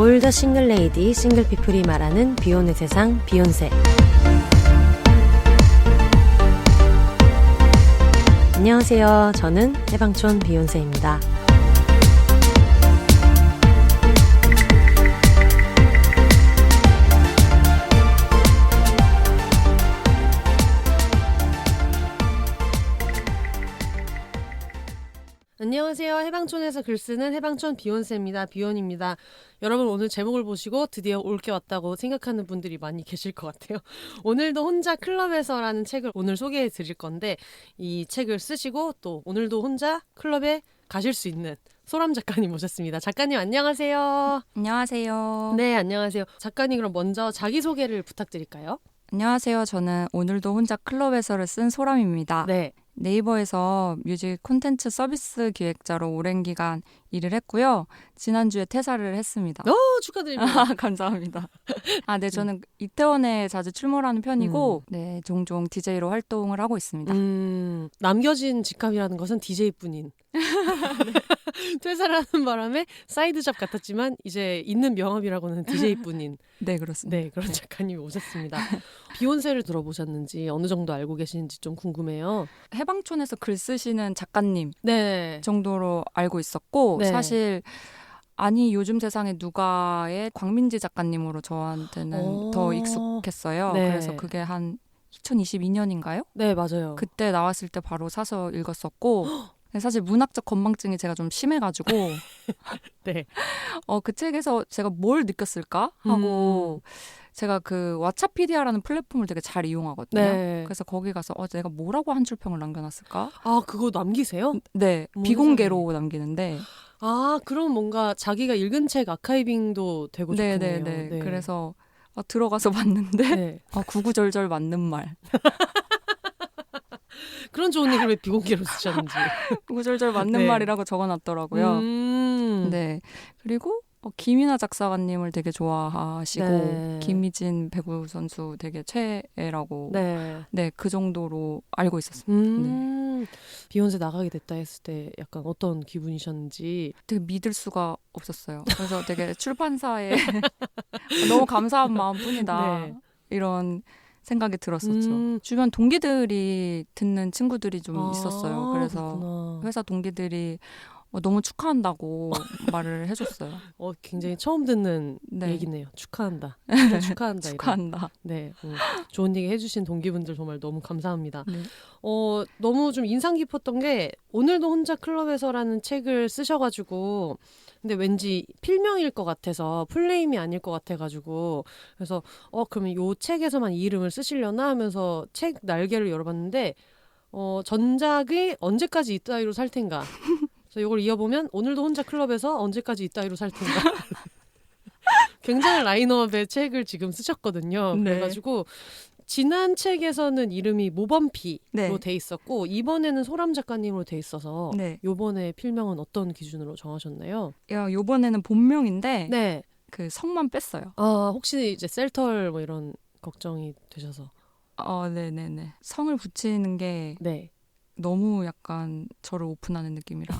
올 더 싱글 레이디, 싱글 피플이 말하는 비혼의 세상, 비욘세. 안녕하세요. 저는 해방촌 비욘세입니다. 안녕하세요. 해방촌에서 글 쓰는 해방촌 비욘세입니다. 비욘입니다. 여러분 오늘 제목을 보시고 드디어 올게 왔다고 생각하는 분들이 많이 계실 것 같아요. 오늘도 혼자 클럽에서라는 책을 오늘 소개해 드릴 건데 이 책을 쓰시고 또 오늘도 혼자 클럽에 가실 수 있는 소람 작가님 모셨습니다. 작가님 안녕하세요. 안녕하세요. 네, 안녕하세요. 작가님 그럼 먼저 자기소개를 부탁드릴까요? 안녕하세요. 저는 오늘도 혼자 클럽에서를 쓴 소람입니다. 네. 네이버에서 뮤직 콘텐츠 서비스 기획자로 오랜 기간 일을 했고요. 지난주에 퇴사를 했습니다. 축하드립니다. 감사합니다. 네, 저는 이태원에 자주 출몰하는 편이고 네, 종종 DJ로 활동을 하고 있습니다. 남겨진 직함이라는 것은 DJ뿐인. 퇴사를 하는 바람에 사이드 잡 같았지만 이제 있는 명함이라고는 DJ뿐인. 네, 그렇습니다. 네, 그런 작가님이 오셨습니다. 비욘세를 들어보셨는지 어느 정도 알고 계시는지 좀 궁금해요. 해방촌에서 글 쓰시는 작가님 네. 정도로 알고 있었고 네. 사실 요즘 세상에 누가의 광민지 작가님으로 저한테는 더 익숙했어요. 네. 그래서 그게 한 2022년인가요? 네, 맞아요. 그때 나왔을 때 바로 사서 읽었었고 사실 문학적 건망증이 제가 좀 심해가지고 네. 그 책에서 제가 뭘 느꼈을까 하고 제가 그 왓챠피디아라는 플랫폼을 되게 잘 이용하거든요. 네. 그래서 거기 가서 내가 뭐라고 한 줄평을 남겨놨을까? 그거 남기세요? 네, 비공개로 남기는데. 그럼 뭔가 자기가 읽은 책 아카이빙도 되고 좋겠네요. 네. 그래서 들어가서 봤는데 네. 구구절절 맞는 말. 그런 좋은 얘기를 왜 비공개로 쓰셨는지. 구구절절 맞는 네. 말이라고 적어놨더라고요. 네. 그리고 김이나 작사가님을 되게 좋아하시고 네. 김희진 배구 선수 되게 최애라고 네. 그 정도로 알고 있었습니다. 네. 비욘세 나가게 됐다 했을 때 약간 어떤 기분이셨는지. 되게 믿을 수가 없었어요. 그래서 되게 출판사에 너무 감사한 마음뿐이다. 네. 이런 생각이 들었었죠. 주변 동기들이 듣는 친구들이 좀 있었어요. 그래서 그렇구나. 회사 동기들이 너무 축하한다고 말을 해줬어요. 굉장히 처음 듣는 네. 얘기네요. 축하한다. 축하한다. 축하한다. 네, 좋은 얘기 해주신 동기분들 정말 너무 감사합니다. 네. 너무 좀 인상 깊었던 게 오늘도 혼자 클럽에서라는 책을 쓰셔가지고 근데 왠지 필명일 것 같아서 풀네임이 아닐 것 같아가지고 그래서 그러면 요 책에서만 이 이름을 쓰시려나 하면서 책 날개를 열어봤는데 전작이 언제까지 이따위로 살 텐가 그래서 이걸 이어보면 오늘도 혼자 클럽에서 언제까지 이따위로 살 텐가 굉장한 라인업의 책을 지금 쓰셨거든요. 네. 그래가지고 지난 책에서는 이름이 모범피로 돼 있었고 이번에는 소람 작가님으로 돼 있어서 요번에 필명은 어떤 기준으로 정하셨나요? 요번에는 본명인데 네. 그 성만 뺐어요. 혹시 이제 셀털 뭐 이런 걱정이 되셔서? 네네네. 성을 붙이는 게 너무 약간 저를 오픈하는 느낌이라.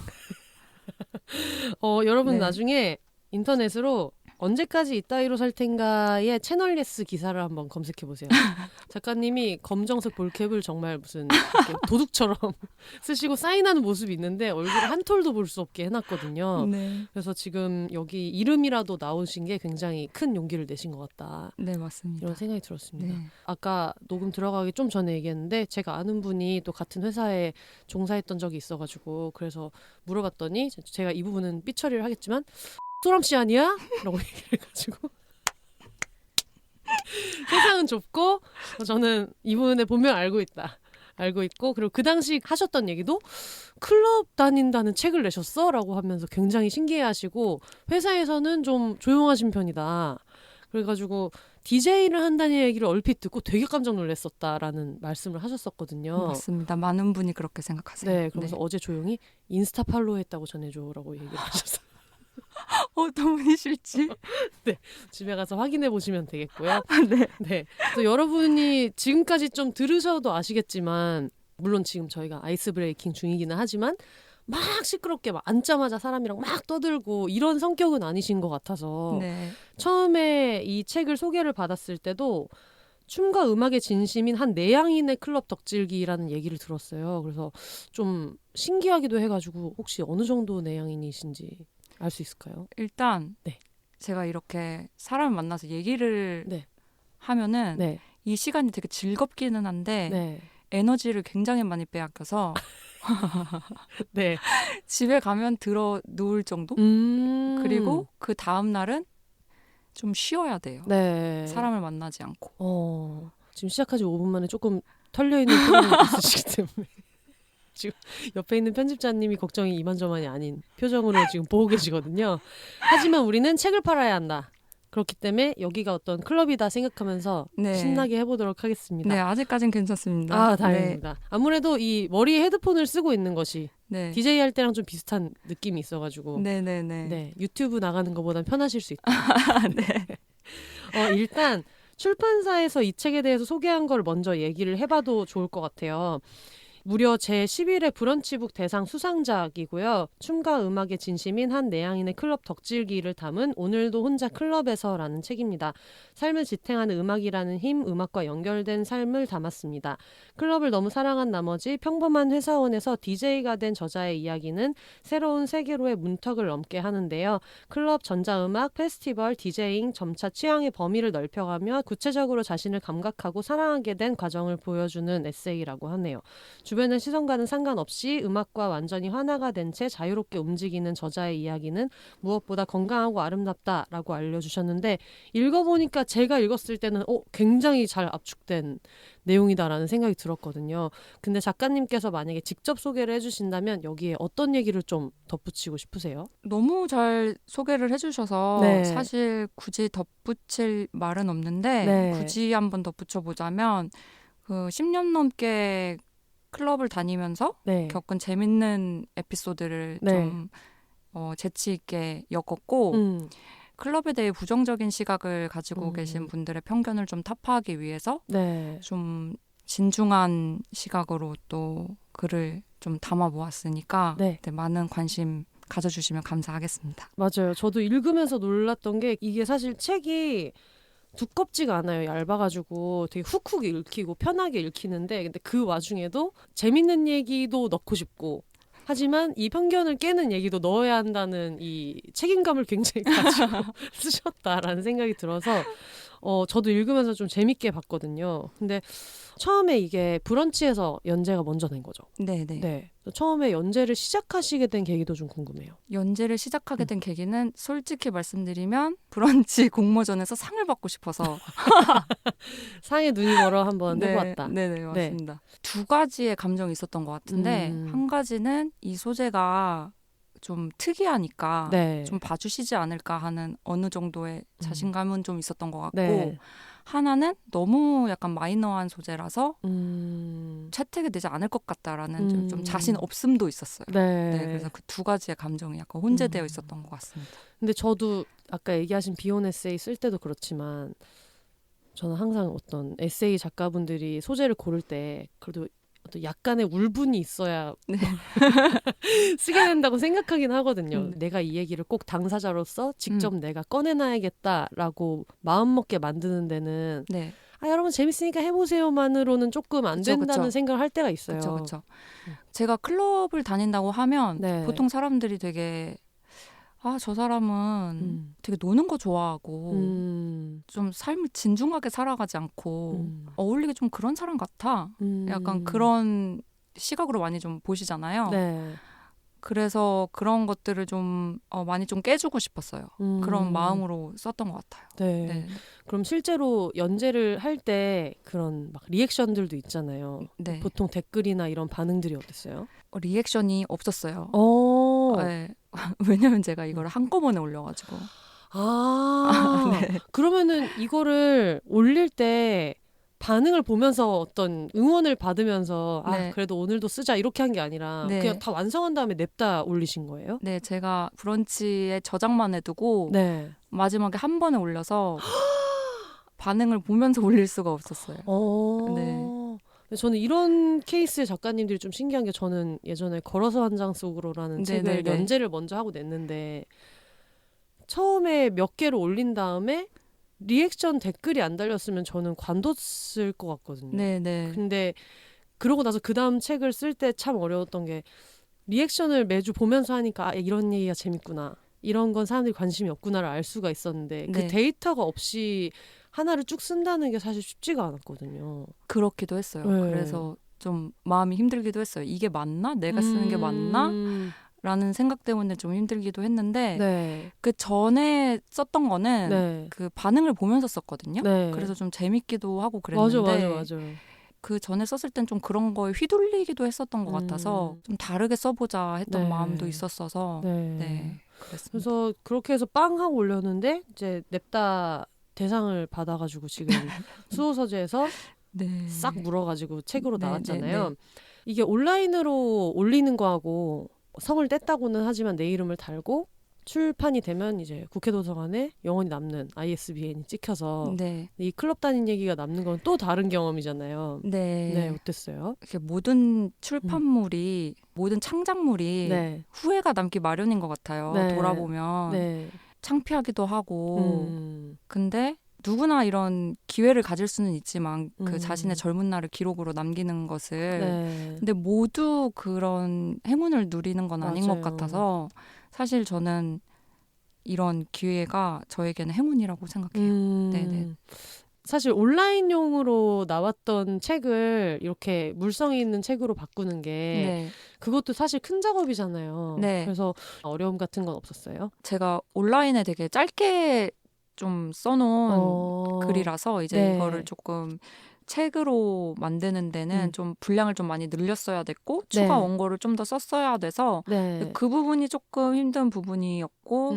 여러분 나중에 인터넷으로 언제까지 이따위로 살 텐가의 채널레스 기사를 한번 검색해 보세요. 작가님이 검정색 볼캡을 정말 무슨 이렇게 도둑처럼 쓰시고 사인하는 모습이 있는데 얼굴을 한 톨도 볼 수 없게 해놨거든요. 네. 그래서 지금 여기 이름이라도 나오신 게 굉장히 큰 용기를 내신 것 같다. 네, 맞습니다. 이런 생각이 들었습니다. 네. 아까 녹음 들어가기 좀 전에 얘기했는데 제가 아는 분이 또 같은 회사에 종사했던 적이 있어가지고 그래서 물어봤더니 제가 이 부분은 삐처리를 하겠지만 소람 씨 아니야? 라고 얘기를 해가지고 세상은 좁고 저는 이 부분의 본명을 알고 있고 그리고 그 당시 하셨던 얘기도 클럽 다닌다는 책을 내셨어? 라고 하면서 굉장히 신기해하시고 회사에서는 좀 조용하신 편이다. 그래가지고 DJ를 한다는 얘기를 얼핏 듣고 되게 깜짝 놀랐었다라는 말씀을 하셨었거든요. 맞습니다. 많은 분이 그렇게 생각하세요. 네, 그래서 어제 조용히 인스타 팔로우 했다고 전해줘라고 얘기를 하셨어요. 어떤 분이실지 네, 집에 가서 확인해 보시면 되겠고요. 네. 네. 그래서 여러분이 지금까지 좀 들으셔도 아시겠지만 물론 지금 저희가 아이스 브레이킹 중이기는 하지만 막 시끄럽게 막 앉자마자 사람이랑 막 떠들고 이런 성격은 아니신 것 같아서 네. 처음에 이 책을 소개를 받았을 때도 춤과 음악에 진심인 한 내향인의 클럽 덕질기라는 얘기를 들었어요. 그래서 좀 신기하기도 해가지고 혹시 어느 정도 내향인이신지 알 수 있을까요? 일단 네. 제가 이렇게 사람을 만나서 얘기를 네. 하면은 네. 이 시간이 되게 즐겁기는 한데 네. 에너지를 굉장히 많이 빼앗겨서 네. 집에 가면 들어 누울 정도? 그리고 그 다음 날은 좀 쉬어야 돼요. 네. 사람을 만나지 않고. 지금 시작한 지 5분 만에 조금 털려있는 표정이 있으시기 때문에 지금 옆에 있는 편집자님이 걱정이 이만저만이 아닌 표정으로 지금 보고 계시거든요. 하지만 우리는 책을 팔아야 한다. 그렇기 때문에 여기가 어떤 클럽이다 생각하면서 네. 신나게 해보도록 하겠습니다. 네, 아직까진 괜찮습니다. 아, 다행입니다. 아무래도 이 머리에 헤드폰을 쓰고 있는 것이 네. DJ 할 때랑 좀 비슷한 느낌이 있어가지고 네네네. 네, 유튜브 나가는 것보단 편하실 수 있다. 네. 일단 출판사에서 이 책에 대해서 소개한 걸 먼저 얘기를 해봐도 좋을 것 같아요. 무려 제11회 브런치북 대상 수상작이고요. 춤과 음악에 진심인 한 내향인의 클럽 덕질기를 담은 오늘도 혼자 클럽에서라는 책입니다. 삶을 지탱하는 음악이라는 힘, 음악과 연결된 삶을 담았습니다. 클럽을 너무 사랑한 나머지 평범한 회사원에서 DJ가 된 저자의 이야기는 새로운 세계로의 문턱을 넘게 하는데요. 클럽, 전자음악, 페스티벌, 디제잉 점차 취향의 범위를 넓혀가며 구체적으로 자신을 감각하고 사랑하게 된 과정을 보여주는 에세이라고 하네요. 주변의 시선과는 상관없이 음악과 완전히 하나가 된 채 자유롭게 움직이는 저자의 이야기는 무엇보다 건강하고 아름답다라고 알려주셨는데 읽어보니까 제가 읽었을 때는 굉장히 잘 압축된 내용이다라는 생각이 들었거든요. 근데 작가님께서 만약에 직접 소개를 해주신다면 여기에 어떤 얘기를 좀 덧붙이고 싶으세요? 너무 잘 소개를 해주셔서 네. 사실 굳이 덧붙일 말은 없는데 네. 굳이 한번 덧붙여보자면 그 10년 넘게 클럽을 다니면서 네. 겪은 재밌는 에피소드를 네. 좀 재치 있게 엮었고 클럽에 대해 부정적인 시각을 가지고 계신 분들의 편견을 좀 타파하기 위해서 네. 좀 진중한 시각으로 또 글을 좀 담아 보았으니까 네. 많은 관심 가져주시면 감사하겠습니다. 맞아요. 저도 읽으면서 놀랐던 게 이게 사실 책이 두껍지가 않아요. 얇아가지고 되게 훅훅 읽히고 편하게 읽히는데 근데 그 와중에도 재밌는 얘기도 넣고 싶고 하지만 이 편견을 깨는 얘기도 넣어야 한다는 이 책임감을 굉장히 가지고 쓰셨다라는 생각이 들어서 저도 읽으면서 좀 재밌게 봤거든요. 근데 처음에 이게 브런치에서 연재가 먼저 된 거죠. 네네. 네. 처음에 연재를 시작하시게 된 계기도 좀 궁금해요. 연재를 시작하게 된 계기는 솔직히 말씀드리면 브런치 공모전에서 상을 받고 싶어서 상에 눈이 멀어 한번 해보았다. 네네 맞습니다. 두 가지의 감정이 있었던 것 같은데 한 가지는 이 소재가 좀 특이하니까 네. 좀 봐주시지 않을까 하는 어느 정도의 자신감은 좀 있었던 것 같고 네. 하나는 너무 약간 마이너한 소재라서 채택이 되지 않을 것 같다라는 좀 자신 없음도 있었어요. 네. 네, 그래서 그 두 가지의 감정이 약간 혼재되어 있었던 것 같습니다. 근데 저도 아까 얘기하신 비혼 에세이 쓸 때도 그렇지만 저는 항상 어떤 에세이 작가분들이 소재를 고를 때 그래도 어떤 약간의 울분이 있어야 네. 쓰게 된다고 생각하긴 하거든요. 내가 이 얘기를 꼭 당사자로서 직접 내가 꺼내놔야겠다라고 마음먹게 만드는 데는 네. 여러분 재밌으니까 해보세요만으로는 조금 안 그쵸, 된다는 그쵸. 생각을 할 때가 있어요. 그렇죠. 제가 클럽을 다닌다고 하면 네. 보통 사람들이 되게 저 사람은 되게 노는 거 좋아하고 좀 삶을 진중하게 살아가지 않고 어울리기 좀 그런 사람 같아. 약간 그런 시각으로 많이 좀 보시잖아요. 네. 그래서 그런 것들을 좀 많이 좀 깨주고 싶었어요. 그런 마음으로 썼던 것 같아요. 네. 네. 그럼 실제로 연재를 할 때 그런 막 리액션들도 있잖아요. 네. 보통 댓글이나 이런 반응들이 어땠어요? 리액션이 없었어요. 네. 왜냐면 제가 이걸 한꺼번에 올려가지고. 네. 그러면은 이거를 올릴 때 반응을 보면서 어떤 응원을 받으면서 네. 그래도 오늘도 쓰자 이렇게 한 게 아니라 네. 그냥 다 완성한 다음에 냅다 올리신 거예요? 네, 제가 브런치에 저장만 해두고 네. 마지막에 한 번에 올려서 반응을 보면서 올릴 수가 없었어요. 네. 저는 이런 케이스의 작가님들이 좀 신기한 게 저는 예전에 걸어서 한 장 속으로라는 책을 연재를 먼저 하고 냈는데 처음에 몇 개를 올린 다음에 리액션 댓글이 안 달렸으면 저는 관뒀을 것 같거든요. 네네. 근데 그러고 나서 그 다음 책을 쓸 때 참 어려웠던 게 리액션을 매주 보면서 하니까 아, 이런 얘기가 재밌구나. 이런 건 사람들이 관심이 없구나를 알 수가 있었는데 그 데이터가 없이 하나를 쭉 쓴다는 게 사실 쉽지가 않았거든요. 그렇기도 했어요. 그래서 좀 마음이 힘들기도 했어요. 이게 맞나? 내가 쓰는 게 맞나? 라는 생각 때문에 좀 힘들기도 했는데 그 전에 썼던 거는 그 반응을 보면서 썼거든요. 그래서 좀 재밌기도 하고 그랬는데 맞아. 그 전에 썼을 땐 좀 그런 거에 휘둘리기도 했었던 것 같아서 좀 다르게 써보자 했던 마음도 있었어서 그랬습니다. 그래서 그렇게 해서 빵 하고 올렸는데 이제 냅다 대상을 받아가지고 지금 수호서재에서 싹 물어가지고 책으로 나왔잖아요. 이게 온라인으로 올리는 거하고 성을 뗐다고는 하지만 내 이름을 달고 출판이 되면 이제 국회도서관에 영원히 남는 ISBN이 찍혀서 이 클럽 다닌 얘기가 남는 건 또 다른 경험이잖아요. 네, 어땠어요? 이렇게 모든 출판물이 모든 창작물이 후회가 남기 마련인 것 같아요. 돌아보면 창피하기도 하고 근데 누구나 이런 기회를 가질 수는 있지만 그 자신의 젊은 날을 기록으로 남기는 것을 근데 모두 그런 행운을 누리는 건 아닌 것 같아서 사실 저는 이런 기회가 저에게는 행운이라고 생각해요. 사실 온라인용으로 나왔던 책을 이렇게 물성이 있는 책으로 바꾸는 게 그것도 사실 큰 작업이잖아요. 그래서 어려움 같은 건 없었어요? 제가 온라인에 되게 짧게 좀 써놓은 글이라서 이제 이거를 조금 책으로 만드는 데는 좀 분량을 좀 많이 늘렸어야 됐고 추가 원고를 좀 더 썼어야 돼서 그 부분이 조금 힘든 부분이었고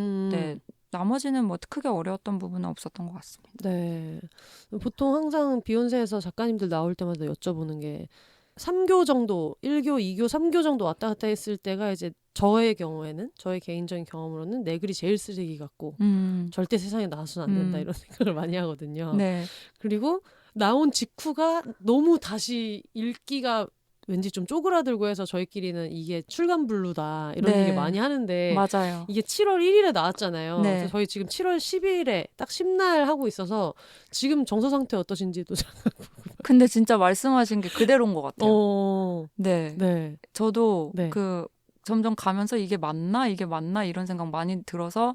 나머지는 뭐 크게 어려웠던 부분은 없었던 것 같습니다. 보통 항상 비욘세에서 작가님들 나올 때마다 여쭤보는 게 3교 정도, 1교, 2교, 3교 정도 왔다 갔다 했을 때가 이제 저의 경우에는 저의 개인적인 경험으로는 내 글이 제일 쓰레기 같고 절대 세상에 나와서는 안 된다 이런 생각을 많이 하거든요. 그리고 나온 직후가 너무 다시 읽기가 왠지 좀 쪼그라들고 해서 저희끼리는 이게 출간불루다 이런 얘기 많이 하는데 맞아요. 이게 7월 1일에 나왔잖아요. 그래서 저희 지금 7월 10일에 딱 10날 하고 있어서 지금 정서 상태 어떠신지도 근데 진짜 말씀하신 게 그대로인 것 같아요. 저도 그 점점 가면서 이게 맞나 이런 생각 많이 들어서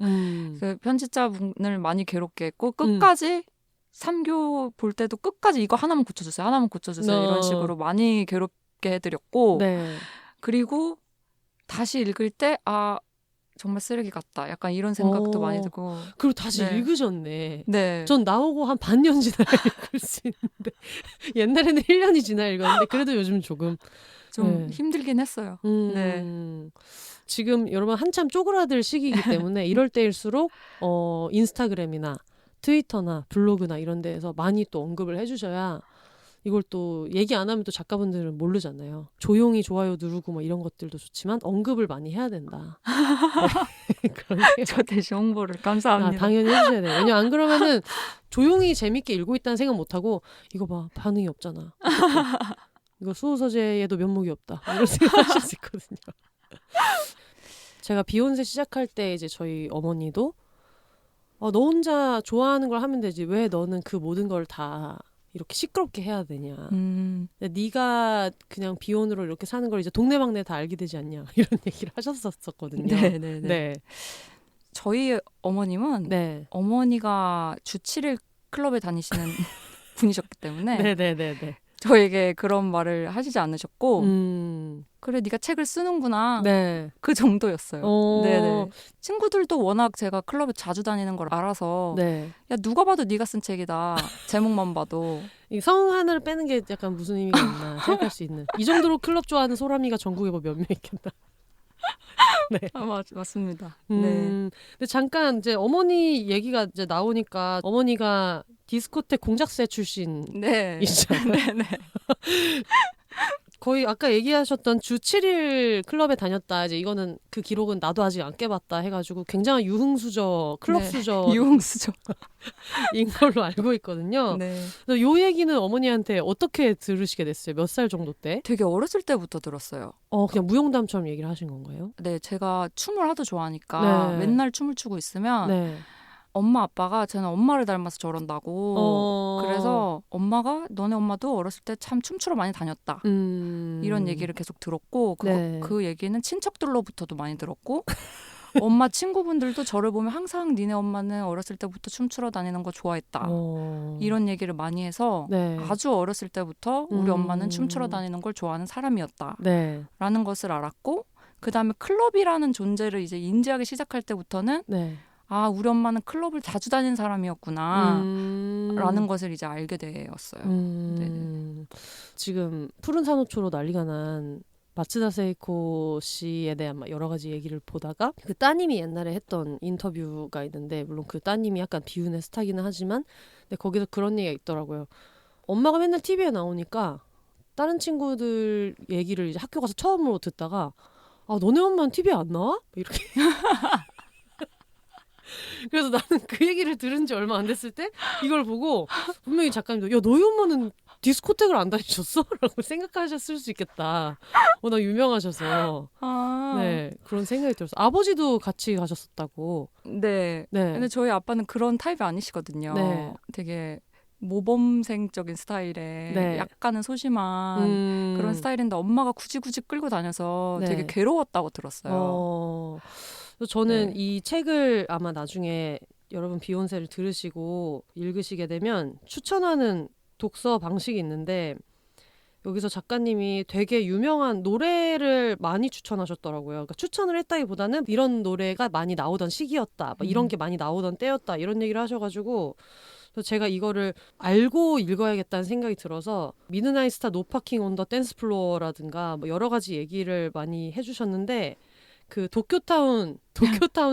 그 편집자분을 많이 괴롭게 했고 끝까지 3교 볼 때도 끝까지 이거 하나만 고쳐주세요 이런 식으로 많이 괴롭게 해드렸고 그리고 다시 읽을 때 정말 쓰레기 같다 약간 이런 생각도 많이 들고 그리고 다시 읽으셨네. 전 나오고 한 반년 지나야 읽을 수 있는데 옛날에는 1년이 지나 읽었는데 그래도 요즘 조금 좀 힘들긴 했어요. 지금 여러분 한참 쪼그라들 시기이기 때문에 이럴 때일수록 인스타그램이나 트위터나 블로그나 이런 데에서 많이 또 언급을 해주셔야 이걸 또 얘기 안 하면 또 작가분들은 모르잖아요. 조용히 좋아요 누르고 뭐 이런 것들도 좋지만 언급을 많이 해야 된다. 저 대신 홍보를 감사합니다. 당연히 해주셔야 돼요. 왜냐면 안 그러면은 조용히 재밌게 읽고 있다는 생각 못하고 이거 봐 반응이 없잖아. 이거 수호서재에도 면목이 없다. 이런 생각하실 수 있거든요. 제가 비욘세 시작할 때 이제 저희 어머니도 너 혼자 좋아하는 걸 하면 되지 왜 너는 그 모든 걸 다 이렇게 시끄럽게 해야 되냐. 네가 그냥 비혼으로 이렇게 사는 걸 이제 동네방네 다 알게 되지 않냐. 이런 얘기를 하셨었거든요. 저희 어머님은 어머니가 주 7일 클럽에 다니시는 분이셨기 때문에 저에게 그런 말을 하시지 않으셨고 그래 네가 책을 쓰는구나 그 정도였어요. 친구들도 워낙 제가 클럽에 자주 다니는 걸 알아서 야 누가 봐도 네가 쓴 책이다. 제목만 봐도. 이 성 하나를 빼는 게 약간 무슨 의미가 있나 생각할 수 있는. 이 정도로 클럽 좋아하는 소라미가 전국에 뭐 몇 명 있겠나. 맞습니다. 근데 잠깐 이제 어머니 얘기가 이제 나오니까 어머니가 디스코텍 공작새 출신이시잖아요. 거의 아까 얘기하셨던 주 7일 클럽에 다녔다. 이제 이거는 그 기록은 나도 아직 안 깨봤다 해가지고 굉장한 유흥수저, 클럽 수저 유흥수저 인 걸로 알고 있거든요. 네. 그래서 요 얘기는 어머니한테 어떻게 들으시게 됐어요? 몇 살 정도 때? 되게 어렸을 때부터 들었어요. 그냥 무용담처럼 얘기를 하신 건가요? 네, 제가 춤을 하도 좋아하니까 네. 맨날 춤을 추고 있으면 네. 엄마 아빠가 저는 엄마를 닮아서 저런다고 그래서 엄마가 너네 엄마도 어렸을 때 참 춤추러 많이 다녔다 이런 얘기를 계속 들었고 그 얘기는 친척들로부터도 많이 들었고 엄마 친구분들도 저를 보면 항상 니네 엄마는 어렸을 때부터 춤추러 다니는 거 좋아했다 이런 얘기를 많이 해서 네. 아주 어렸을 때부터 우리 엄마는 춤추러 다니는 걸 좋아하는 사람이었다 네. 라는 것을 알았고 그 다음에 클럽이라는 존재를 이제 인지하기 시작할 때부터는 네. 아, 우리 엄마는 클럽을 자주 다니는 사람이었구나 라는 것을 이제 알게 되었어요. 지금 푸른 산호초로 난리가 난 마츠다 세이코 씨에 대한 여러 가지 얘기를 보다가 그 따님이 옛날에 했던 인터뷰가 있는데 물론 그 따님이 약간 비운의 스타기는 하지만 근데 거기서 그런 얘기가 있더라고요. 엄마가 맨날 TV에 나오니까 다른 친구들 얘기를 이제 학교 가서 처음으로 듣다가 아, 너네 엄마는 TV에 안 나와? 이렇게 그래서 나는 그 얘기를 들은 지 얼마 안 됐을 때 이걸 보고 분명히 작가님도 야 너희 엄마는 디스코텍을 안 다니셨어? 라고 생각하셨을 수 있겠다. 워낙 유명하셔서 네 그런 생각이 들었어요. 아버지도 같이 가셨었다고. 네. 근데 저희 아빠는 그런 타입이 아니시거든요. 네. 되게 모범생적인 스타일의 약간은 소심한 그런 스타일인데 엄마가 굳이 끌고 다녀서 되게 괴로웠다고 들었어요. 저는 이 책을 아마 나중에 여러분 비욘세를 들으시고 읽으시게 되면 추천하는 독서 방식이 있는데 여기서 작가님이 되게 유명한 노래를 많이 추천하셨더라고요. 그러니까 추천을 했다기보다는 이런 노래가 많이 나오던 시기였다. 이런 게 많이 나오던 때였다. 이런 얘기를 하셔가지고 그래서 제가 이거를 알고 읽어야겠다는 생각이 들어서 미드나잇 스타 노 파킹 온 더 댄스 플로어라든가 여러 가지 얘기를 많이 해주셨는데 그 도쿄타운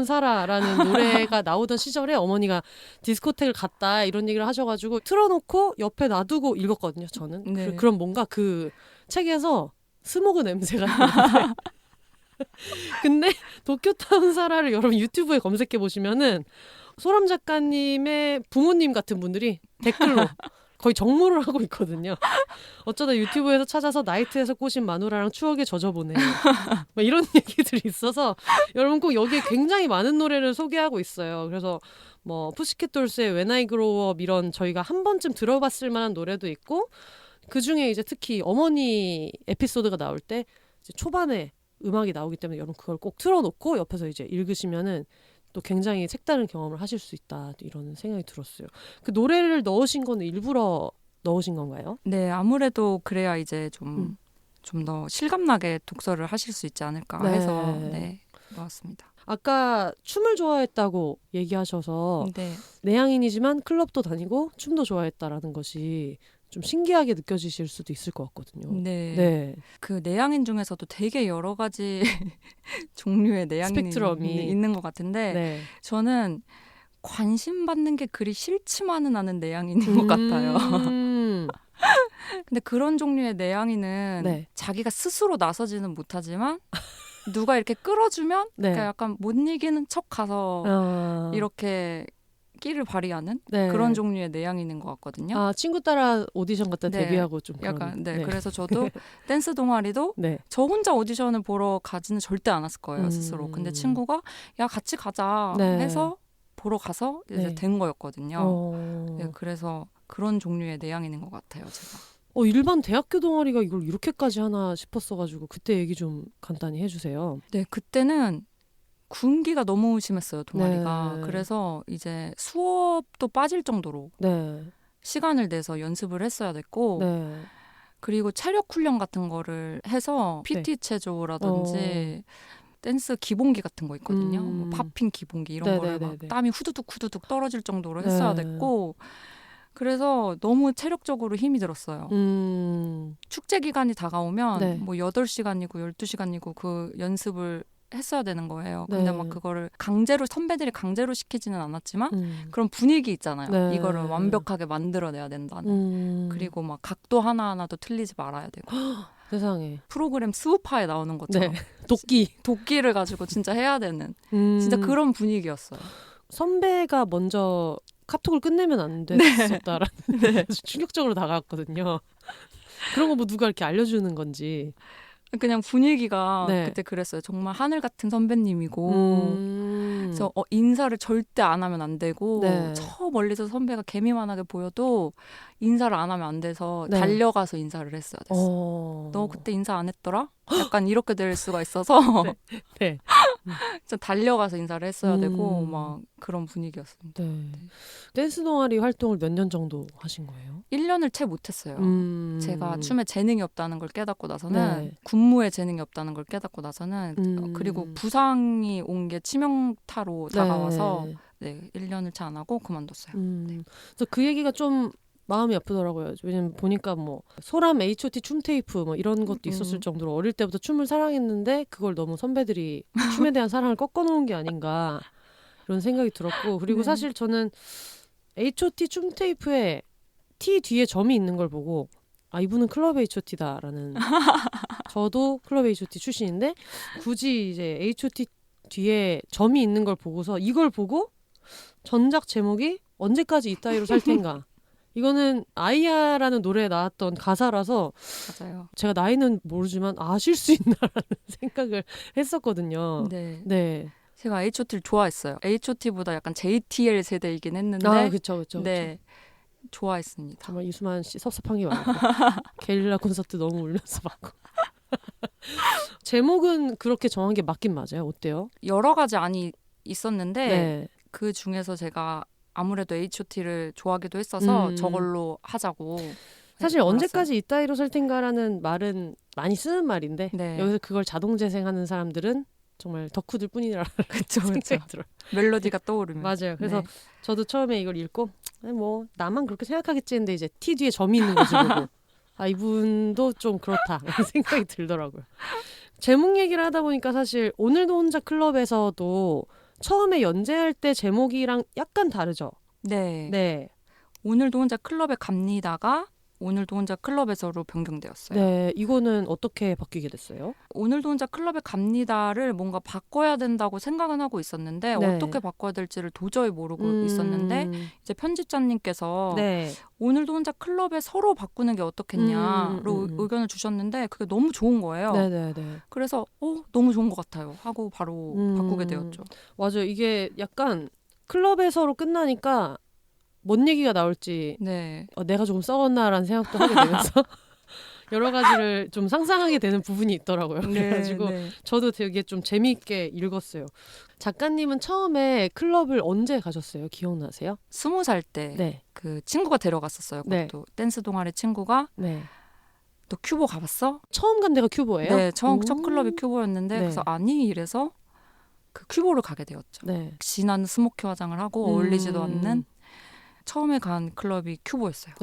사라라는 노래가 나오던 시절에 어머니가 디스코텍을 갔다 이런 얘기를 하셔가지고 틀어놓고 옆에 놔두고 읽었거든요. 저는 그럼 뭔가 그 책에서 스모그 냄새가 나는데 근데 도쿄타운 사라를 여러분 유튜브에 검색해 보시면은 소람 작가님의 부모님 같은 분들이 댓글로 거의 정모를 하고 있거든요. 어쩌다 유튜브에서 찾아서 나이트에서 꼬신 마누라랑 추억에 젖어보네. 이런 얘기들이 있어서 여러분 꼭 여기에 굉장히 많은 노래를 소개하고 있어요. 그래서 푸시캣 돌스의 When I Grow Up 이런 저희가 한 번쯤 들어봤을 만한 노래도 있고 그중에 이제 특히 어머니 에피소드가 나올 때 이제 초반에 음악이 나오기 때문에 여러분 그걸 꼭 틀어놓고 옆에서 이제 읽으시면은 또 굉장히 색다른 경험을 하실 수 있다 이런 생각이 들었어요. 그 노래를 넣으신 건 일부러 넣으신 건가요? 네, 아무래도 그래야 이제 좀 더 실감나게 독서를 하실 수 있지 않을까 해서 넣었습니다. 아까 춤을 좋아했다고 얘기하셔서 내향인이지만 클럽도 다니고 춤도 좋아했다라는 것이 좀 신기하게 느껴지실 수도 있을 것 같거든요. 네. 그 내향인 중에서도 되게 여러 가지 종류의 내향인이 스펙트럼이 있는 것 같은데 저는 관심 받는 게 그리 싫지만은 않은 내향인인 것 같아요. 근데 그런 종류의 내향인은 자기가 스스로 나서지는 못하지만 누가 이렇게 끌어주면 그러니까 약간 못 이기는 척 가서 이렇게 끼를 발휘하는 그런 종류의 내향인인 것 같거든요. 아, 친구 따라 오디션 갔다 데뷔하고 좀 약간 그래서 저도 댄스 동아리도 저 혼자 오디션을 보러 가지는 절대 않았을 거예요 스스로. 근데 친구가 야 같이 가자 해서 보러 가서 이제 된 거였거든요. 그래서 그런 종류의 내향인인 것 같아요 제가. 일반 대학교 동아리가 이걸 이렇게까지 하나 싶었어가지고 그때 얘기 좀 간단히 해주세요. 네, 그때는 군기가 너무 심했어요 동아리가. 그래서 이제 수업도 빠질 정도로 시간을 내서 연습을 했어야 됐고 그리고 체력 훈련 같은 거를 해서 PT 체조라든지 댄스 기본기 같은 거 있거든요. 팝핑 기본기 이런 거를 막 땀이 후두둑 떨어질 정도로 했어야 됐고 그래서 너무 체력적으로 힘이 들었어요. 축제 기간이 다가오면 8시간이고 12시간이고 그 연습을 했어야 되는 거예요. 근데 막 그거를 선배들이 강제로 시키지는 않았지만 그런 분위기 있잖아요. 이거를 완벽하게 만들어내야 된다는. 그리고 막 각도 하나하나도 틀리지 말아야 되고. 세상에. 프로그램 스우파에 나오는 것처럼 네. 도끼를 가지고 진짜 해야 되는 진짜 그런 분위기였어요. 선배가 먼저 카톡을 끝내면 안 됐었다라는 네. 충격적으로 다가왔거든요. 그런 거 뭐 누가 이렇게 알려주는 건지. 그냥 분위기가 네. 그때 그랬어요. 정말 하늘 같은 선배님이고 그래서 인사를 절대 안 하면 안 되고 네. 저 멀리서 선배가 개미만하게 보여도 인사를 안 하면 안 돼서 네. 달려가서 인사를 했어야 됐어. 너 그때 인사 안 했더라? 약간 이렇게 될 수가 있어서 네. 진짜 달려가서 인사를 했어야 되고 막 그런 분위기였습니다. 네. 댄스 동아리 활동을 몇 년 정도 하신 거예요? 1년을 채 못했어요. 제가 춤에 재능이 없다는 걸 깨닫고 나서는 네. 군무에 재능이 없다는 걸 깨닫고 나서는 그리고 부상이 온 게 치명타로 다가와서 네, 1년을 채 안 하고 그만뒀어요. 네. 그래서 그 얘기가 좀 마음이 아프더라고요. 왜냐면 보니까 뭐 소람 H.O.T 춤 테이프 뭐 이런 것도 있었을 정도로 어릴 때부터 춤을 사랑했는데 그걸 너무 선배들이 춤에 대한 사랑을 꺾어놓은 게 아닌가 이런 생각이 들었고 그리고 네. 사실 저는 H.O.T 춤 테이프에 T 뒤에 점이 있는 걸 보고 아 이분은 클럽 H.O.T다라는 저도 클럽 H.O.T 출신인데 굳이 이제 H.O.T 뒤에 점이 있는 걸 보고서 이걸 보고 전작 제목이 언제까지 이따위로 살 텐가 이거는 아이야라는 노래에 나왔던 가사라서 맞아요. 제가 나이는 모르지만 아실 수 있나라는 생각을 했었거든요. 네. 네. 제가 H.O.T를 좋아했어요. H.O.T보다 약간 JTL 세대이긴 했는데 아, 그쵸. 네. 좋아했습니다. 정말 이수만 씨 섭섭한 게 많고 게릴라 콘서트 너무 울면서 봤고 제목은 그렇게 정한 게 맞긴 맞아요. 어때요? 여러 가지 안이 있었는데 네. 그 중에서 제가 아무래도 H.O.T를 좋아하기도 했어서 저걸로 하자고 사실 몰았어요. 언제까지 이따위로 살 텐가라는 말은 많이 쓰는 말인데 네. 여기서 그걸 자동 재생하는 사람들은 정말 덕후들 뿐이라 그쵸. 생각이 들어요. 멜로디가 떠오르면 맞아요. 그래서 네. 저도 처음에 이걸 읽고 뭐 나만 그렇게 생각하겠지 했는데 이제 T 뒤에 점이 있는 거지 보고 아 이분도 좀 그렇다 이런 생각이 들더라고요. 제목 얘기를 하다 보니까 사실 오늘도 혼자 클럽에서도 처음에 연재할 때 제목이랑 약간 다르죠. 네. 네. 오늘도 혼자 클럽에 갑니다가 오늘도 혼자 클럽에서로 변경되었어요. 네. 이거는 어떻게 바뀌게 됐어요? 오늘도 혼자 클럽에 갑니다를 뭔가 바꿔야 된다고 생각은 하고 있었는데 네. 어떻게 바꿔야 될지를 도저히 모르고 있었는데 이제 편집자님께서 네. 오늘도 혼자 클럽에 서로 바꾸는 게 어떻겠냐로 의견을 주셨는데 그게 너무 좋은 거예요. 네네네. 그래서 너무 좋은 것 같아요 하고 바로 바꾸게 되었죠. 맞아요. 이게 약간 클럽에서로 끝나니까 뭔 얘기가 나올지 네. 내가 조금 썩었나라는 생각도 하게 되면서 여러 가지를 좀 상상하게 되는 부분이 있더라고요. 그래가지고 네. 저도 되게 좀 재미있게 읽었어요. 작가님은 처음에 클럽을 언제 가셨어요? 기억나세요? 20살 때 네. 그 친구가 데려갔었어요. 네. 그것도 댄스 동아리 친구가 네. 너 큐보 가봤어? 처음 간 데가 큐보예요? 네, 첫 클럽이 큐보였는데 네. 그래서 아니 이래서 그 큐보를 가게 되었죠. 네. 진한 스모키 화장을 하고 어울리지도 않는 처음에 간 클럽이 큐보였어요.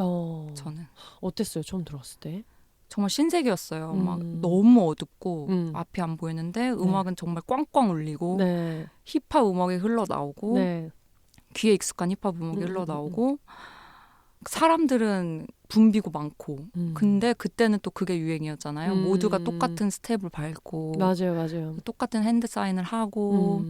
저는 어땠어요? 처음 들어왔을 때? 정말 신세계였어요. 막 너무 어둡고 앞이 안 보이는데 네. 음악은 정말 꽝꽝 울리고 네. 힙합 음악이 흘러나오고 네. 귀에 익숙한 힙합 음악이 흘러나오고 사람들은 붐비고 많고 근데 그때는 또 그게 유행이었잖아요. 모두가 똑같은 스텝을 밟고 맞아요. 똑같은 핸드 사인을 하고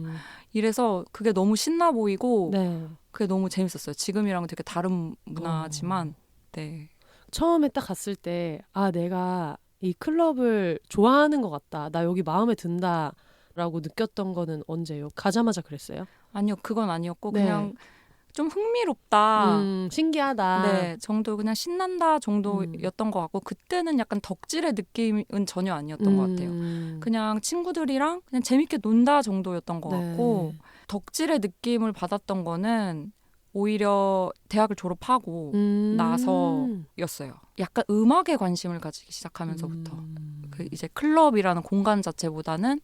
이래서 그게 너무 신나 보이고 네. 그게 너무 재밌었어요. 지금이랑 되게 다른 문화지만 네. 처음에 딱 갔을 때 내가 이 클럽을 좋아하는 것 같다. 나 여기 마음에 든다. 라고 느꼈던 거는 언제요? 가자마자 그랬어요? 아니요. 그건 아니었고 네. 그냥 좀 흥미롭다. 신기하다. 네, 정도 그냥 신난다 정도였던 것 같고 그때는 약간 덕질의 느낌은 전혀 아니었던 것 같아요. 그냥 친구들이랑 그냥 재밌게 논다 정도였던 것 같고 덕질의 느낌을 받았던 거는 오히려 대학을 졸업하고 나서였어요. 약간 음악에 관심을 가지기 시작하면서부터 그 이제 클럽이라는 공간 자체보다는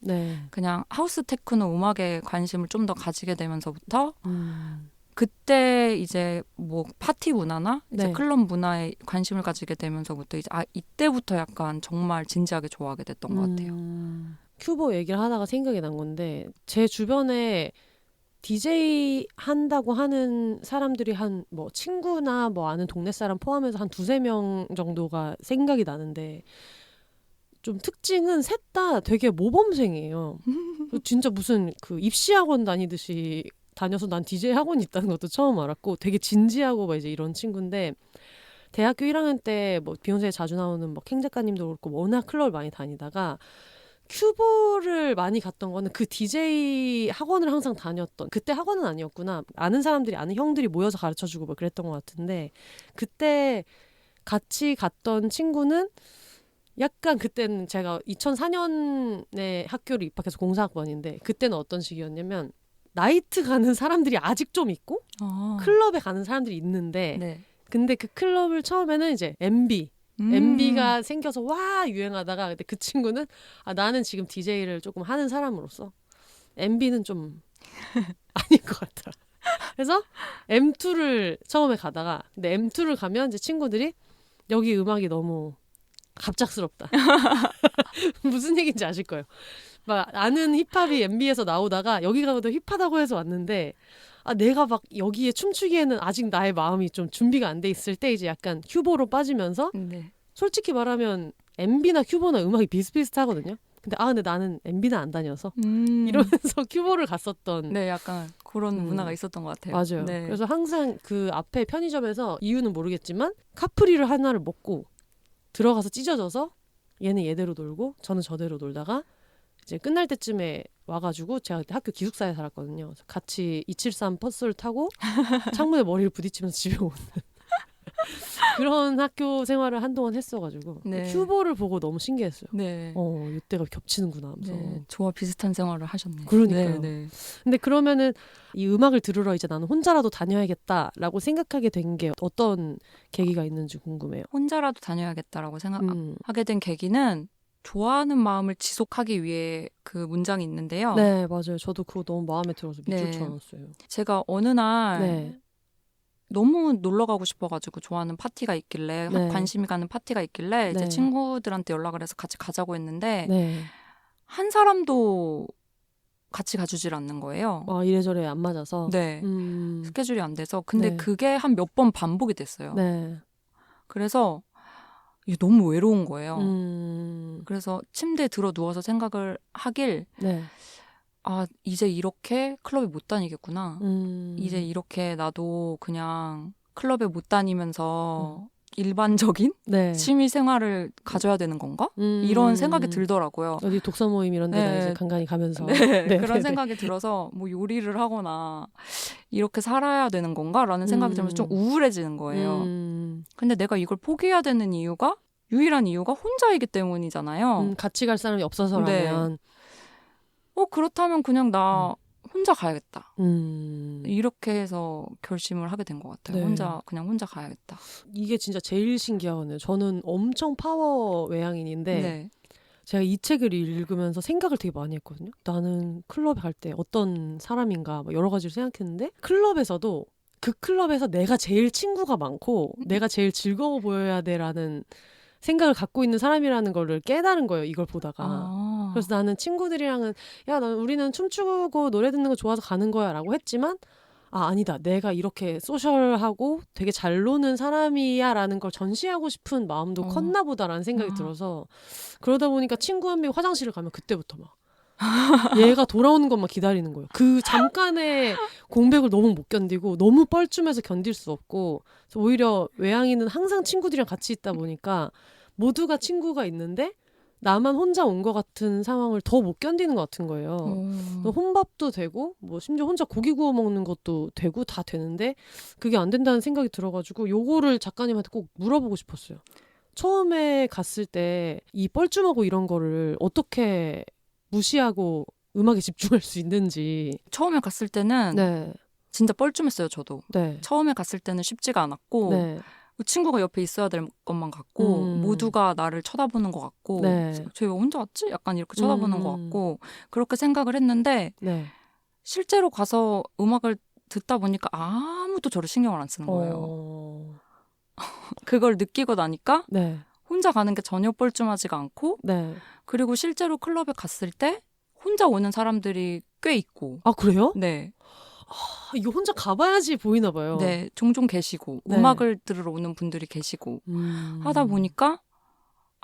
그냥 하우스 테크노 음악에 관심을 좀 더 가지게 되면서부터 그때 이제 뭐 파티 문화나 이제 클럽 문화에 관심을 가지게 되면서부터 이제 이때부터 약간 정말 진지하게 좋아하게 됐던 것 같아요. 큐보 얘기를 하다가 생각이 난 건데 제 주변에 DJ 한다고 하는 사람들이 한 뭐 친구나 뭐 아는 동네 사람 포함해서 한 2-3명 정도가 생각이 나는데 좀 특징은 셋 다 되게 모범생이에요. 진짜 무슨 그 입시학원 다니듯이 다녀서 난 DJ 학원이 있다는 것도 처음 알았고 되게 진지하고 막 이제 이런 친구인데 대학교 1학년 때 뭐 비욘세에 자주 나오는 뭐 캥 작가님도 그렇고 뭐 워낙 클럽을 많이 다니다가 큐보를 많이 갔던 거는 그 DJ 학원을 항상 다녔던 그때 학원은 아니었구나. 아는 사람들이 아는 형들이 모여서 가르쳐주고 뭐 그랬던 것 같은데 그때 같이 갔던 친구는 약간 그때는 제가 2004년에 학교를 입학해서 공사학번인데 그때는 어떤 식이었냐면 나이트 가는 사람들이 아직 좀 있고 클럽에 가는 사람들이 있는데 네. 근데 그 클럽을 처음에는 이제 MB가 생겨서 와 유행하다가 근데 그 친구는 나는 지금 DJ를 조금 하는 사람으로서 MB는 좀 아닌 것 같아. 그래서 M2를 처음에 가다가 근데 M2를 가면 이제 친구들이 여기 음악이 너무 갑작스럽다. 무슨 얘기인지 아실 거예요. 막 아는 힙합이 MB에서 나오다가 여기 가도 힙하다고 해서 왔는데 내가 막 여기에 춤추기에는 아직 나의 마음이 좀 준비가 안 돼 있을 때 이제 약간 큐보로 빠지면서 네. 솔직히 말하면 MB나 큐보나 음악이 비슷비슷하거든요. 근데 나는 MB는 안 다녀서 이러면서 큐보를 갔었던 네, 약간 그런 문화가 있었던 것 같아요. 맞아요. 네. 그래서 항상 그 앞에 편의점에서 이유는 모르겠지만 카프리를 하나를 먹고 들어가서 찢어져서 얘는 얘대로 놀고 저는 저대로 놀다가 이제 끝날 때쯤에 와가지고 제가 그때 학교 기숙사에 살았거든요. 그래서 같이 273 버스를 타고 창문에 머리를 부딪히면서 집에 오는 그런 학교 생활을 한동안 했어가지고 네. 큐보를 보고 너무 신기했어요. 네. 이때가 겹치는구나 하면서. 네. 저와 비슷한 생활을 하셨네요. 그러니까요. 네. 근데 그러면은 이 음악을 들으러 이제 나는 혼자라도 다녀야겠다라고 생각하게 된 게 어떤 계기가 있는지 궁금해요. 혼자라도 다녀야겠다라고 생각하게 된 계기는 좋아하는 마음을 지속하기 위해 그 문장이 있는데요. 네, 맞아요. 저도 그거 너무 마음에 들어서 밑줄 네. 쳐놨어요. 제가 어느 날 네. 너무 놀러 가고 싶어가지고 좋아하는 파티가 있길래 네. 관심이 가는 파티가 있길래 이제 네. 친구들한테 연락을 해서 같이 가자고 했는데 네. 한 사람도 같이 가주질 않는 거예요. 이래저래 안 맞아서. 네. 스케줄이 안 돼서 근데 네. 그게 한 몇 번 반복이 됐어요. 네. 그래서 이게 너무 외로운 거예요. 그래서 침대에 들어 누워서 생각을 하길 네. 이제 이렇게 클럽에 못 다니겠구나. 이제 이렇게 나도 그냥 클럽에 못 다니면서 일반적인 네. 취미 생활을 가져야 되는 건가? 이런 생각이 들더라고요. 어디 독서 모임 이런 데나 네. 이제 간간히 가면서. 네, 그런 생각이 들어서 뭐 요리를 하거나 이렇게 살아야 되는 건가라는 생각이 들면서 좀 우울해지는 거예요. 근데 내가 이걸 포기해야 되는 이유가 유일한 이유가 혼자이기 때문이잖아요. 같이 갈 사람이 없어서라면. 그렇다면 그냥 나 혼자 가야겠다. 이렇게 해서 결심을 하게 된 것 같아요. 네. 혼자 가야겠다. 이게 진짜 제일 신기하네요. 저는 엄청 파워 외향인인데 네. 제가 이 책을 읽으면서 생각을 되게 많이 했거든요. 나는 클럽에 갈 때 어떤 사람인가 여러 가지를 생각했는데 클럽에서도 그 클럽에서 내가 제일 친구가 많고 내가 제일 즐거워 보여야 돼라는 생각을 갖고 있는 사람이라는 거를 깨달은 거예요. 이걸 보다가. 그래서 나는 친구들이랑은 우리는 춤추고 노래 듣는 거 좋아서 가는 거야 라고 했지만 아니다. 내가 이렇게 소셜하고 되게 잘 노는 사람이야 라는 걸 전시하고 싶은 마음도 컸나 보다라는 생각이 들어서 그러다 보니까 친구 한 명이 화장실을 가면 그때부터 막 얘가 돌아오는 것만 기다리는 거예요. 그 잠깐의 공백을 너무 못 견디고 너무 뻘쭘해서 견딜 수 없고 오히려 외향인은 항상 친구들이랑 같이 있다 보니까 모두가 친구가 있는데 나만 혼자 온 것 같은 상황을 더 못 견디는 것 같은 거예요. 혼밥도 되고 뭐 심지어 혼자 고기 구워 먹는 것도 되고 다 되는데 그게 안 된다는 생각이 들어가지고 요거를 작가님한테 꼭 물어보고 싶었어요. 처음에 갔을 때 이 뻘쭘하고 이런 거를 어떻게 무시하고 음악에 집중할 수 있는지. 처음에 갔을 때는 네. 진짜 뻘쭘했어요. 저도. 네. 처음에 갔을 때는 쉽지가 않았고 네. 친구가 옆에 있어야 될 것만 같고 모두가 나를 쳐다보는 것 같고 네. 쟤 왜 혼자 왔지? 약간 이렇게 쳐다보는 것 같고 그렇게 생각을 했는데 네. 실제로 가서 음악을 듣다 보니까 아무도 저를 신경을 안 쓰는 거예요. 그걸 느끼고 나니까 네. 혼자 가는 게 전혀 뻘쭘하지가 않고 네. 그리고 실제로 클럽에 갔을 때 혼자 오는 사람들이 꽤 있고. 그래요? 네. 이거 혼자 가봐야지 보이나 봐요. 네, 종종 계시고 네. 음악을 들으러 오는 분들이 계시고 하다 보니까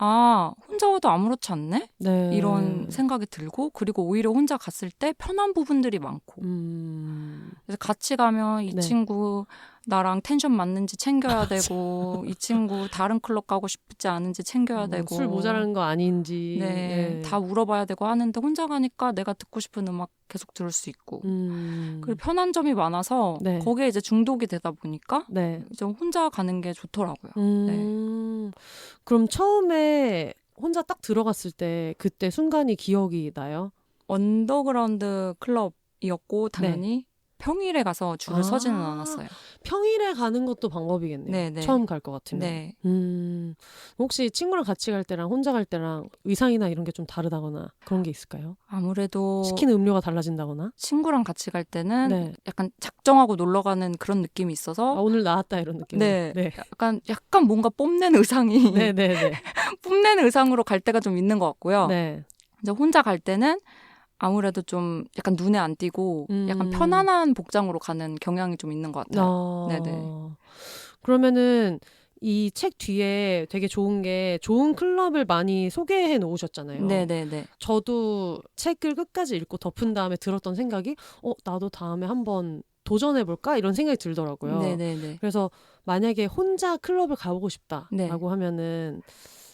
혼자 와도 아무렇지 않네? 네. 이런 생각이 들고, 그리고 오히려 혼자 갔을 때 편한 부분들이 많고. 그래서 같이 가면 이 네. 친구 나랑 텐션 맞는지 챙겨야 되고, 이 친구 다른 클럽 가고 싶지 않은지 챙겨야 되고. 술 모자라는 거 아닌지. 네, 다 물어봐야 되고 하는데 혼자 가니까 내가 듣고 싶은 음악 계속 들을 수 있고. 그리고 편한 점이 많아서 네. 거기에 이제 중독이 되다 보니까 네. 이제 혼자 가는 게 좋더라고요. 네. 그럼 처음에 혼자 딱 들어갔을 때 그때 순간이 기억이 나요? 언더그라운드 클럽이었고 당연히 평일에 가서 줄을 서지는 않았어요. 평일에 가는 것도 방법이겠네요. 네네. 처음 갈 것 같으면. 네. 혹시 친구랑 같이 갈 때랑 혼자 갈 때랑 의상이나 이런 게 좀 다르다거나 그런 게 있을까요? 아무래도 시키는 음료가 달라진다거나? 친구랑 같이 갈 때는 네. 약간 작정하고 놀러 가는 그런 느낌이 있어서 오늘 나왔다 이런 느낌. 네. 네. 약간 뭔가 뽐낸 의상이 네네네. 뽐낸 의상으로 갈 때가 좀 있는 것 같고요. 네. 이제 혼자 갈 때는 아무래도 좀 약간 눈에 안 띄고 약간 편안한 복장으로 가는 경향이 좀 있는 것 같아요. 네네. 그러면은 이 책 뒤에 되게 좋은 게 좋은 클럽을 많이 소개해 놓으셨잖아요. 네네네. 저도 책을 끝까지 읽고 덮은 다음에 들었던 생각이 나도 다음에 한번 도전해볼까? 이런 생각이 들더라고요. 네네네. 그래서 만약에 혼자 클럽을 가보고 싶다라고 네. 하면은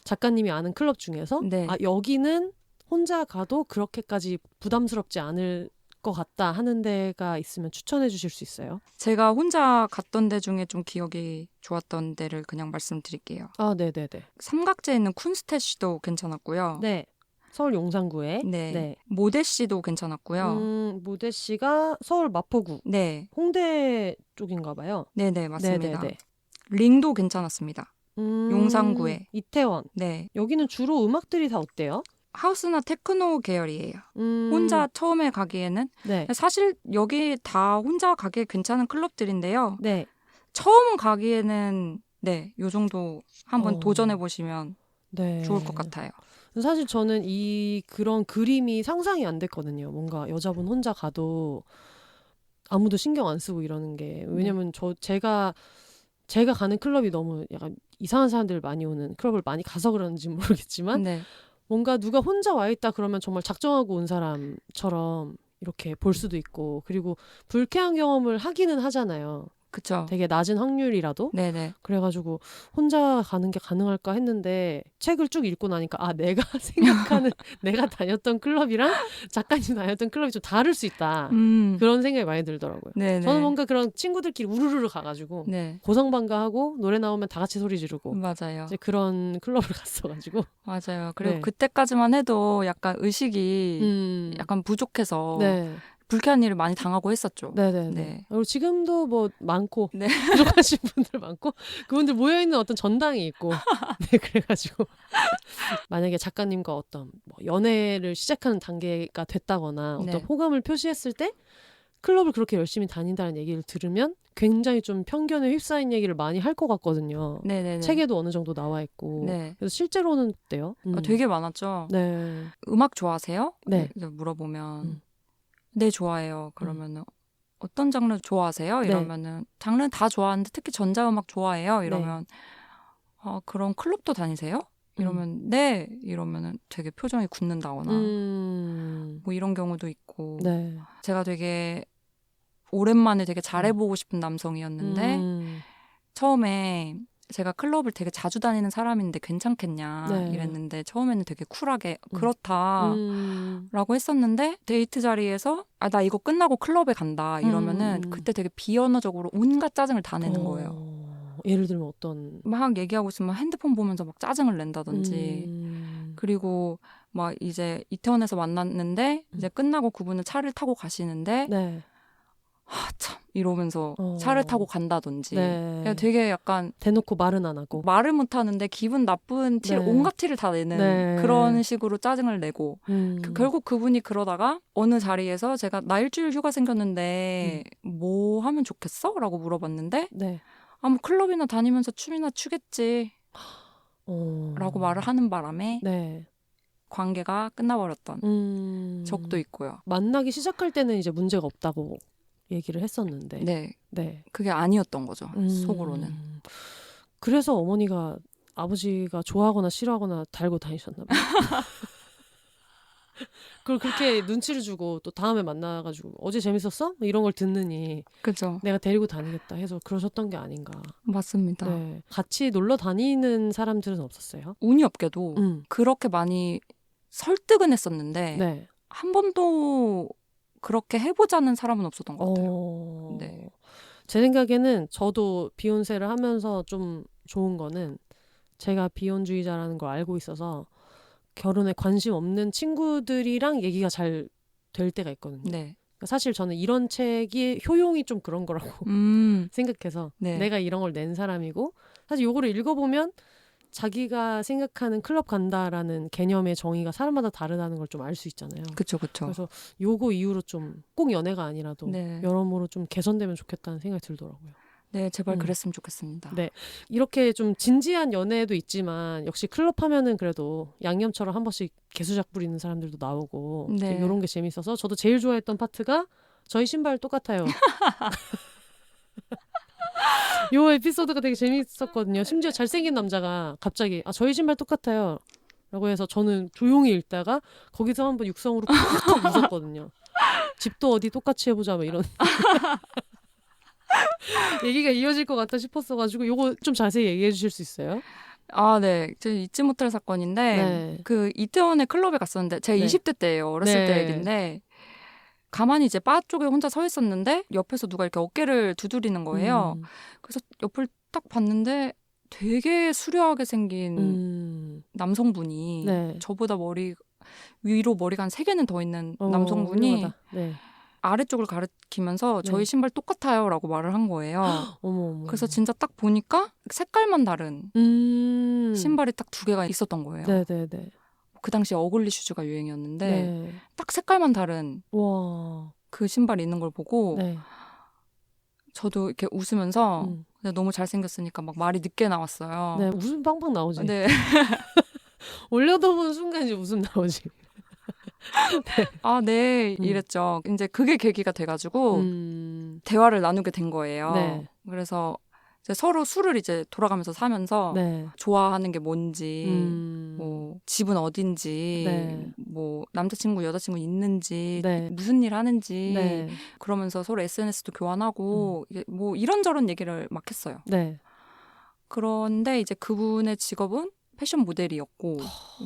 작가님이 아는 클럽 중에서 네. 여기는 혼자 가도 그렇게까지 부담스럽지 않을 것 같다 하는 데가 있으면 추천해 주실 수 있어요? 제가 혼자 갔던 데 중에 좀 기억이 좋았던 데를 그냥 말씀드릴게요. 네네네. 삼각지에 있는 쿤스테시도 괜찮았고요. 네. 서울 용산구에. 네. 네. 모데시도 괜찮았고요. 모데시가 서울 마포구. 네. 홍대 쪽인가 봐요. 네네, 맞습니다. 네네네. 링도 괜찮았습니다. 용산구에. 이태원. 네. 여기는 주로 음악들이 다 어때요? 하우스나 테크노 계열이에요. 혼자 처음에 가기에는. 네. 사실 여기 다 혼자 가기에 괜찮은 클럽들인데요. 네. 처음 가기에는 요 정도 한번 도전해보시면 네. 좋을 것 같아요. 사실 저는 그런 그림이 상상이 안 됐거든요. 뭔가 여자분 혼자 가도 아무도 신경 안 쓰고 이러는 게. 왜냐면 제가 가는 클럽이 너무 약간 이상한 사람들 많이 오는 클럽을 많이 가서 그런지 모르겠지만 네. 뭔가 누가 혼자 와 있다 그러면 정말 작정하고 온 사람처럼 이렇게 볼 수도 있고, 그리고 불쾌한 경험을 하기는 하잖아요. 그쵸. 되게 낮은 확률이라도. 네네. 그래가지고 혼자 가는 게 가능할까 했는데 책을 쭉 읽고 나니까 내가 생각하는 내가 다녔던 클럽이랑 작가님 다녔던 클럽이 좀 다를 수 있다. 그런 생각이 많이 들더라고요. 네네. 저는 뭔가 그런 친구들끼리 우르르 가가지고 네. 고성방가하고 노래 나오면 다 같이 소리 지르고 맞아요. 이제 그런 클럽을 갔어가지고. 맞아요. 그리고 네. 그때까지만 해도 약간 의식이 약간 부족해서 네. 불쾌한 일을 많이 당하고 했었죠. 네네. 네. 그리고 지금도 뭐 많고 네. 부족하신 분들 많고 그분들 모여 있는 어떤 전당이 있고. 네, 그래가지고 만약에 작가님과 어떤 뭐 연애를 시작하는 단계가 됐다거나 어떤 네. 호감을 표시했을 때 클럽을 그렇게 열심히 다닌다는 얘기를 들으면 굉장히 좀 편견에 휩싸인 얘기를 많이 할 것 같거든요. 네네네. 책에도 어느 정도 나와 있고. 네. 그래서 실제로는 어때요? 되게 많았죠. 네. 음악 좋아하세요? 네. 이제 물어보면 네, 좋아해요. 그러면은 어떤 장르 좋아하세요? 네. 이러면은 장르는 다 좋아하는데 특히 전자음악 좋아해요. 이러면 그럼 클럽도 다니세요? 이러면 네. 이러면은 되게 표정이 굳는다거나 뭐 이런 경우도 있고. 네. 제가 되게 오랜만에 되게 잘해보고 싶은 남성이었는데 처음에 제가 클럽을 되게 자주 다니는 사람인데 괜찮겠냐 네. 이랬는데 처음에는 되게 쿨하게 그렇다라고 했었는데 데이트 자리에서 나 이거 끝나고 클럽에 간다 이러면은 그때 되게 비언어적으로 온갖 짜증을 다 내는 거예요. 예를 들면 어떤? 막 얘기하고 있으면 핸드폰 보면서 막 짜증을 낸다든지 그리고 막 이제 이태원에서 만났는데 이제 끝나고 그분은 차를 타고 가시는데 네. 참 이러면서 차를 타고 간다든지. 네. 되게 약간 대놓고 말은 안 하고 말을 못 하는데 기분 나쁜 티를 온갖 티를 다 내는 그런 식으로 짜증을 내고 결국 그분이 그러다가 어느 자리에서 제가 나 일주일 휴가 생겼는데 뭐 하면 좋겠어? 라고 물어봤는데 네. 뭐 클럽이나 다니면서 춤이나 추겠지 라고 말을 하는 바람에 네. 관계가 끝나버렸던 적도 있고요. 만나기 시작할 때는 이제 문제가 없다고 얘기를 했었는데 네. 네. 그게 아니었던 거죠. 속으로는. 그래서 어머니가 아버지가 좋아하거나 싫어하거나 달고 다니셨나 봐요. 그걸 그렇게 눈치를 주고 또 다음에 만나가지고 어제 재밌었어? 이런 걸 듣느니 그죠. 내가 데리고 다니겠다 해서 그러셨던 게 아닌가. 맞습니다. 네. 같이 놀러 다니는 사람들은 없었어요? 운이 없게도 그렇게 많이 설득은 했었는데 네. 한 번도 그렇게 해보자는 사람은 없었던 것 같아요. 네. 제 생각에는 저도 비혼세를 하면서 좀 좋은 거는 제가 비혼주의자라는 걸 알고 있어서 결혼에 관심 없는 친구들이랑 얘기가 잘 될 때가 있거든요. 네. 사실 저는 이런 책이 효용이 좀 그런 거라고 생각해서 네. 내가 이런 걸 낸 사람이고 사실 요거를 읽어보면 자기가 생각하는 클럽 간다라는 개념의 정의가 사람마다 다르다는 걸 좀 알 수 있잖아요. 그렇죠. 그래서 요거 이후로 좀 꼭 연애가 아니라도 네. 여러모로 좀 개선되면 좋겠다는 생각이 들더라고요. 네, 제발 그랬으면 좋겠습니다. 네, 이렇게 좀 진지한 연애도 있지만 역시 클럽 하면은 그래도 양념처럼 한 번씩 개수작 부리는 사람들도 나오고 네. 이런 게 재밌어서 저도 제일 좋아했던 파트가 저희 신발 똑같아요. 요 에피소드가 되게 재밌었거든요. 심지어 잘생긴 남자가 갑자기 저희 신발 똑같아요 라고 해서 저는 조용히 읽다가 거기서 한번 육성으로 푹 웃었거든요. 집도 어디 똑같이 해보자 뭐 이런 얘기가 이어질 것 같다 싶었어가지고 요거 좀 자세히 얘기해 주실 수 있어요? 네. 제가 잊지 못할 사건인데 네. 그 이태원에 클럽에 갔었는데 제가 네. 20대 때예요. 어렸을 네. 때 얘긴데 가만히 이제 바 쪽에 혼자 서 있었는데 옆에서 누가 이렇게 어깨를 두드리는 거예요. 그래서 옆을 딱 봤는데 되게 수려하게 생긴 남성분이 네. 저보다 위로 머리가 한 3개는 더 있는 남성분이 네. 아래쪽을 가리키면서 네. 저희 신발 똑같아요 라고 말을 한 거예요. 어머. 그래서 진짜 딱 보니까 색깔만 다른 신발이 딱 2개가 있었던 거예요. 네네네. 그 당시에 어글리 슈즈가 유행이었는데 네. 딱 색깔만 다른 와. 그 신발이 있는 걸 보고 네. 저도 이렇게 웃으면서 근데 너무 잘생겼으니까 막 말이 늦게 나왔어요. 네, 웃음 빵빵 나오지. 네. 올려다보는 순간 이제 웃음 나오지. 네. 이랬죠. 이제 그게 계기가 돼가지고 대화를 나누게 된 거예요. 네. 그래서 이제 서로 술을 이제 돌아가면서 사면서 네. 좋아하는 게 뭔지, 뭐 집은 어딘지, 네. 뭐 남자친구 여자친구 있는지, 네. 무슨 일 하는지 네. 그러면서 서로 SNS도 교환하고 이게 뭐 이런저런 얘기를 막 했어요. 네. 그런데 이제 그분의 직업은 패션 모델이었고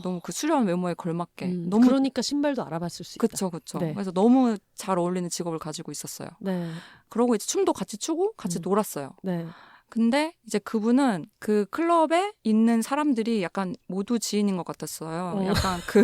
너무 그 수려한 외모에 걸맞게 너무 그러니까 신발도 알아봤을 수 있다. 그쵸. 네. 그래서 너무 잘 어울리는 직업을 가지고 있었어요. 네. 그러고 이제 춤도 같이 추고 같이 놀았어요. 네. 근데 이제 그분은 그 클럽에 있는 사람들이 약간 모두 지인인 것 같았어요. 약간 그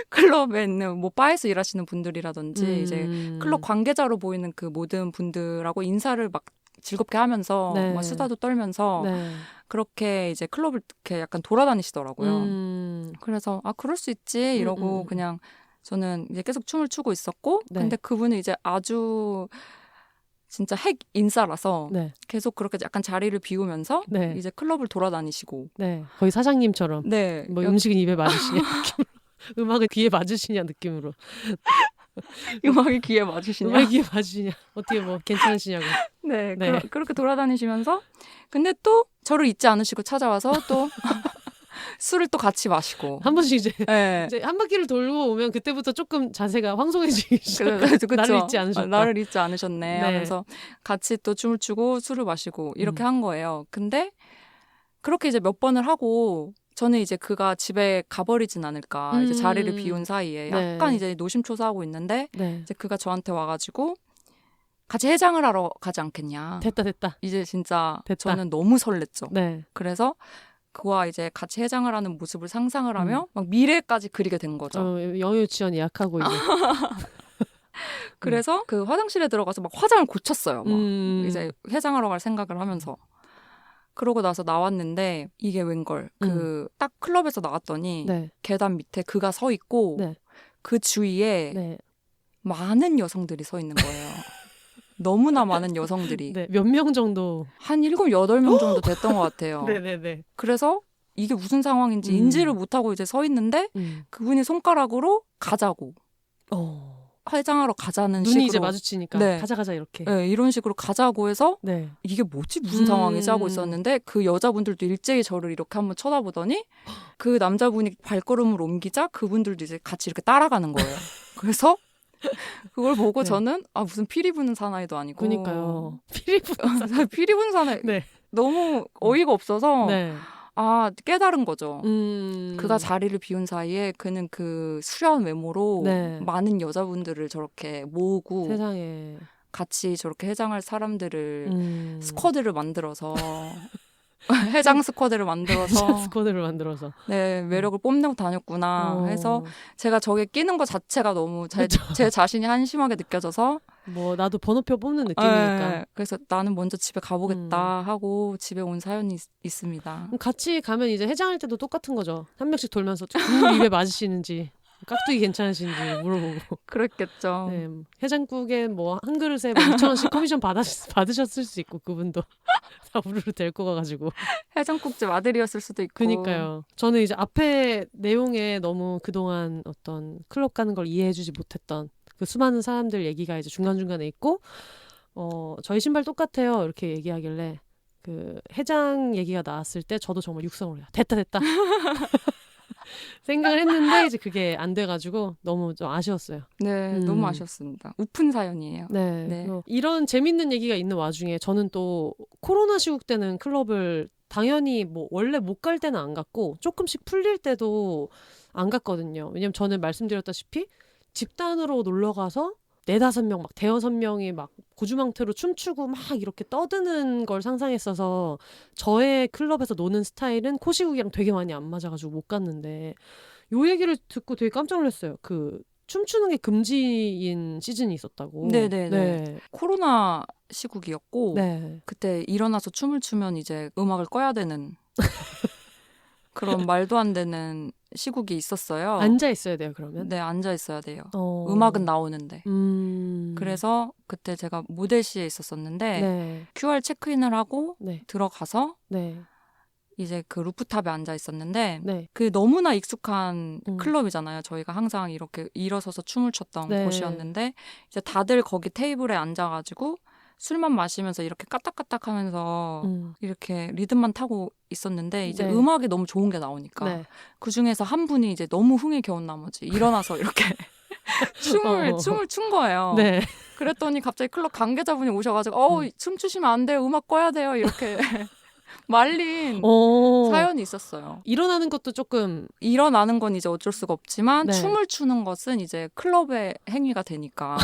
클럽에 있는 뭐 바에서 일하시는 분들이라든지 이제 클럽 관계자로 보이는 그 모든 분들하고 인사를 막 즐겁게 하면서 네. 막 수다도 떨면서 네. 그렇게 이제 클럽을 이렇게 약간 돌아다니시더라고요. 그래서 그럴 수 있지 이러고 그냥 저는 이제 계속 춤을 추고 있었고 네. 근데 그분은 이제 아주 진짜 핵 인싸라서 네. 계속 그렇게 약간 자리를 비우면서 네. 이제 클럽을 돌아다니시고 네. 거의 사장님처럼 네. 뭐 음식은 입에 맞으시냐 느낌으로 음악은 귀에 맞으시냐 느낌으로 음악이 귀에 맞으시냐? 음악이 귀에 맞으시냐 어떻게 뭐 괜찮으시냐고. 네. 네. 그렇게 돌아다니시면서 근데 또 저를 잊지 않으시고 찾아와서 또 술을 또 같이 마시고 한 번씩 이제, 네. 이제 한 바퀴를 돌고 오면 그때부터 조금 자세가 황송해지기 시작. 그쵸. 나를 잊지 않으셨다. 나를 잊지 않으셨네 네. 하면서 같이 또 춤을 추고 술을 마시고 이렇게 한 거예요. 근데 그렇게 이제 몇 번을 하고 저는 이제 그가 집에 가버리진 않을까 이제 자리를 비운 사이에 약간 네. 이제 노심초사하고 있는데 네. 이제 그가 저한테 와가지고 같이 해장을 하러 가지 않겠냐. 됐다. 이제 진짜 됐다. 저는 너무 설렜죠. 네. 그래서 그와 이제 같이 해장을 하는 모습을 상상을 하며 막 미래까지 그리게 된 거죠. 영어 유치원 예약하고 이제. 그래서 그 화장실에 들어가서 막 화장을 고쳤어요. 막 이제 해장하러 갈 생각을 하면서. 그러고 나서 나왔는데 이게 웬걸. 그 딱 클럽에서 나왔더니 네. 계단 밑에 그가 서 있고 네. 그 주위에 네. 많은 여성들이 서 있는 거예요. 너무나 많은 여성들이. 네. 몇 명 정도? 한 7, 8명 정도 됐던 것 같아요. 네네네. 그래서 이게 무슨 상황인지 인지를 못하고 이제 서 있는데 그분이 손가락으로 가자고. 해장하러 가자는 눈이 식으로 이제 마주치니까 네. 가자 이렇게. 네, 이런 식으로 가자고 해서 네. 이게 뭐지? 무슨 상황이지? 하고 있었는데 그 여자분들도 일제히 저를 이렇게 한번 쳐다보더니 그 남자분이 발걸음을 옮기자 그분들도 이제 같이 이렇게 따라가는 거예요. 그래서 그걸 보고 네. 저는 무슨 피리 부는 사나이도 아니고 그러니까요. 피리 부는 피리 부는 사나이 네. 너무 어이가 없어서 네. 깨달은 거죠. 그가 음. 자리를 비운 사이에 그는 그 수려한 외모로 네. 많은 여자분들을 저렇게 모으고 세상에. 같이 저렇게 해장할 사람들을 스쿼드를 만들어서 해장 스쿼드를 만들어서 스쿼드를 만들어서 네, 매력을 뽐내고 다녔구나 해서 제가 저게 끼는 것 자체가 너무 제 자신이 한심하게 느껴져서 뭐 나도 번호표 뽑는 느낌이니까. 네, 그래서 나는 먼저 집에 가보겠다 하고 집에 온 사연이 있습니다. 그럼 같이 가면 이제 해장할 때도 똑같은 거죠. 한 명씩 돌면서 국 입에 맞으시는지 깍두기 괜찮으신지 물어보고. 그랬겠죠. 네, 해장국에 뭐 한 그릇에 뭐 2,000원씩 커미션 받으셨을 수 있고 그분도 다 우르르 데리고 가가지고. 해장국집 아들이었을 수도 있고. 그니까요. 저는 이제 앞에 내용에 너무 그동안 어떤 클럽 가는 걸 이해해주지 못했던 그 수많은 사람들 얘기가 이제 중간중간에 있고 저희 신발 똑같아요 이렇게 얘기하길래 그 해장 얘기가 나왔을 때 저도 정말 육성을 해요. 됐다 생각을 했는데 이제 그게 안 돼가지고 너무 좀 아쉬웠어요. 네, 너무 아쉬웠습니다. 우픈 사연이에요. 네. 네. 이런 재밌는 얘기가 있는 와중에 저는 또 코로나 시국 때는 클럽을 당연히 뭐 원래 못 갈 때는 안 갔고 조금씩 풀릴 때도 안 갔거든요. 왜냐면 저는 말씀드렸다시피 집단으로 놀러 가서 4-5명 막 대여섯 명이 막 고주망태로 춤추고 막 이렇게 떠드는 걸 상상했어서 저의 클럽에서 노는 스타일은 코시국이랑 되게 많이 안 맞아가지고 못 갔는데 요 얘기를 듣고 되게 깜짝 놀랐어요. 그 춤추는 게 금지인 시즌이 있었다고. 네네네. 네. 코로나 시국이었고 네. 그때 일어나서 춤을 추면 이제 음악을 꺼야 되는 그런 말도 안 되는 시국이 있었어요. 앉아 있어야 돼요, 그러면? 네, 앉아 있어야 돼요. 음악은 나오는데. 그래서 그때 제가 모델시에 있었었는데 네. QR 체크인을 하고 네. 들어가서 네. 이제 그 루프탑에 앉아 있었는데 네. 그 너무나 익숙한 클럽이잖아요. 저희가 항상 이렇게 일어서서 춤을 췄던 네. 곳이었는데 이제 다들 거기 테이블에 앉아가지고 술만 마시면서 이렇게 까딱까딱하면서 이렇게 리듬만 타고 있었는데 이제 네. 음악이 너무 좋은 게 나오니까 네. 그 중에서 한 분이 이제 너무 흥에 겨운 나머지 일어나서 이렇게 춤을 춘 거예요. 네. 그랬더니 갑자기 클럽 관계자분이 오셔가지고 춤추시면 안 돼요. 음악 꺼야 돼요. 이렇게 말린 사연이 있었어요. 일어나는 것도 조금 일어나는 건 이제 어쩔 수가 없지만 네. 춤을 추는 것은 이제 클럽의 행위가 되니까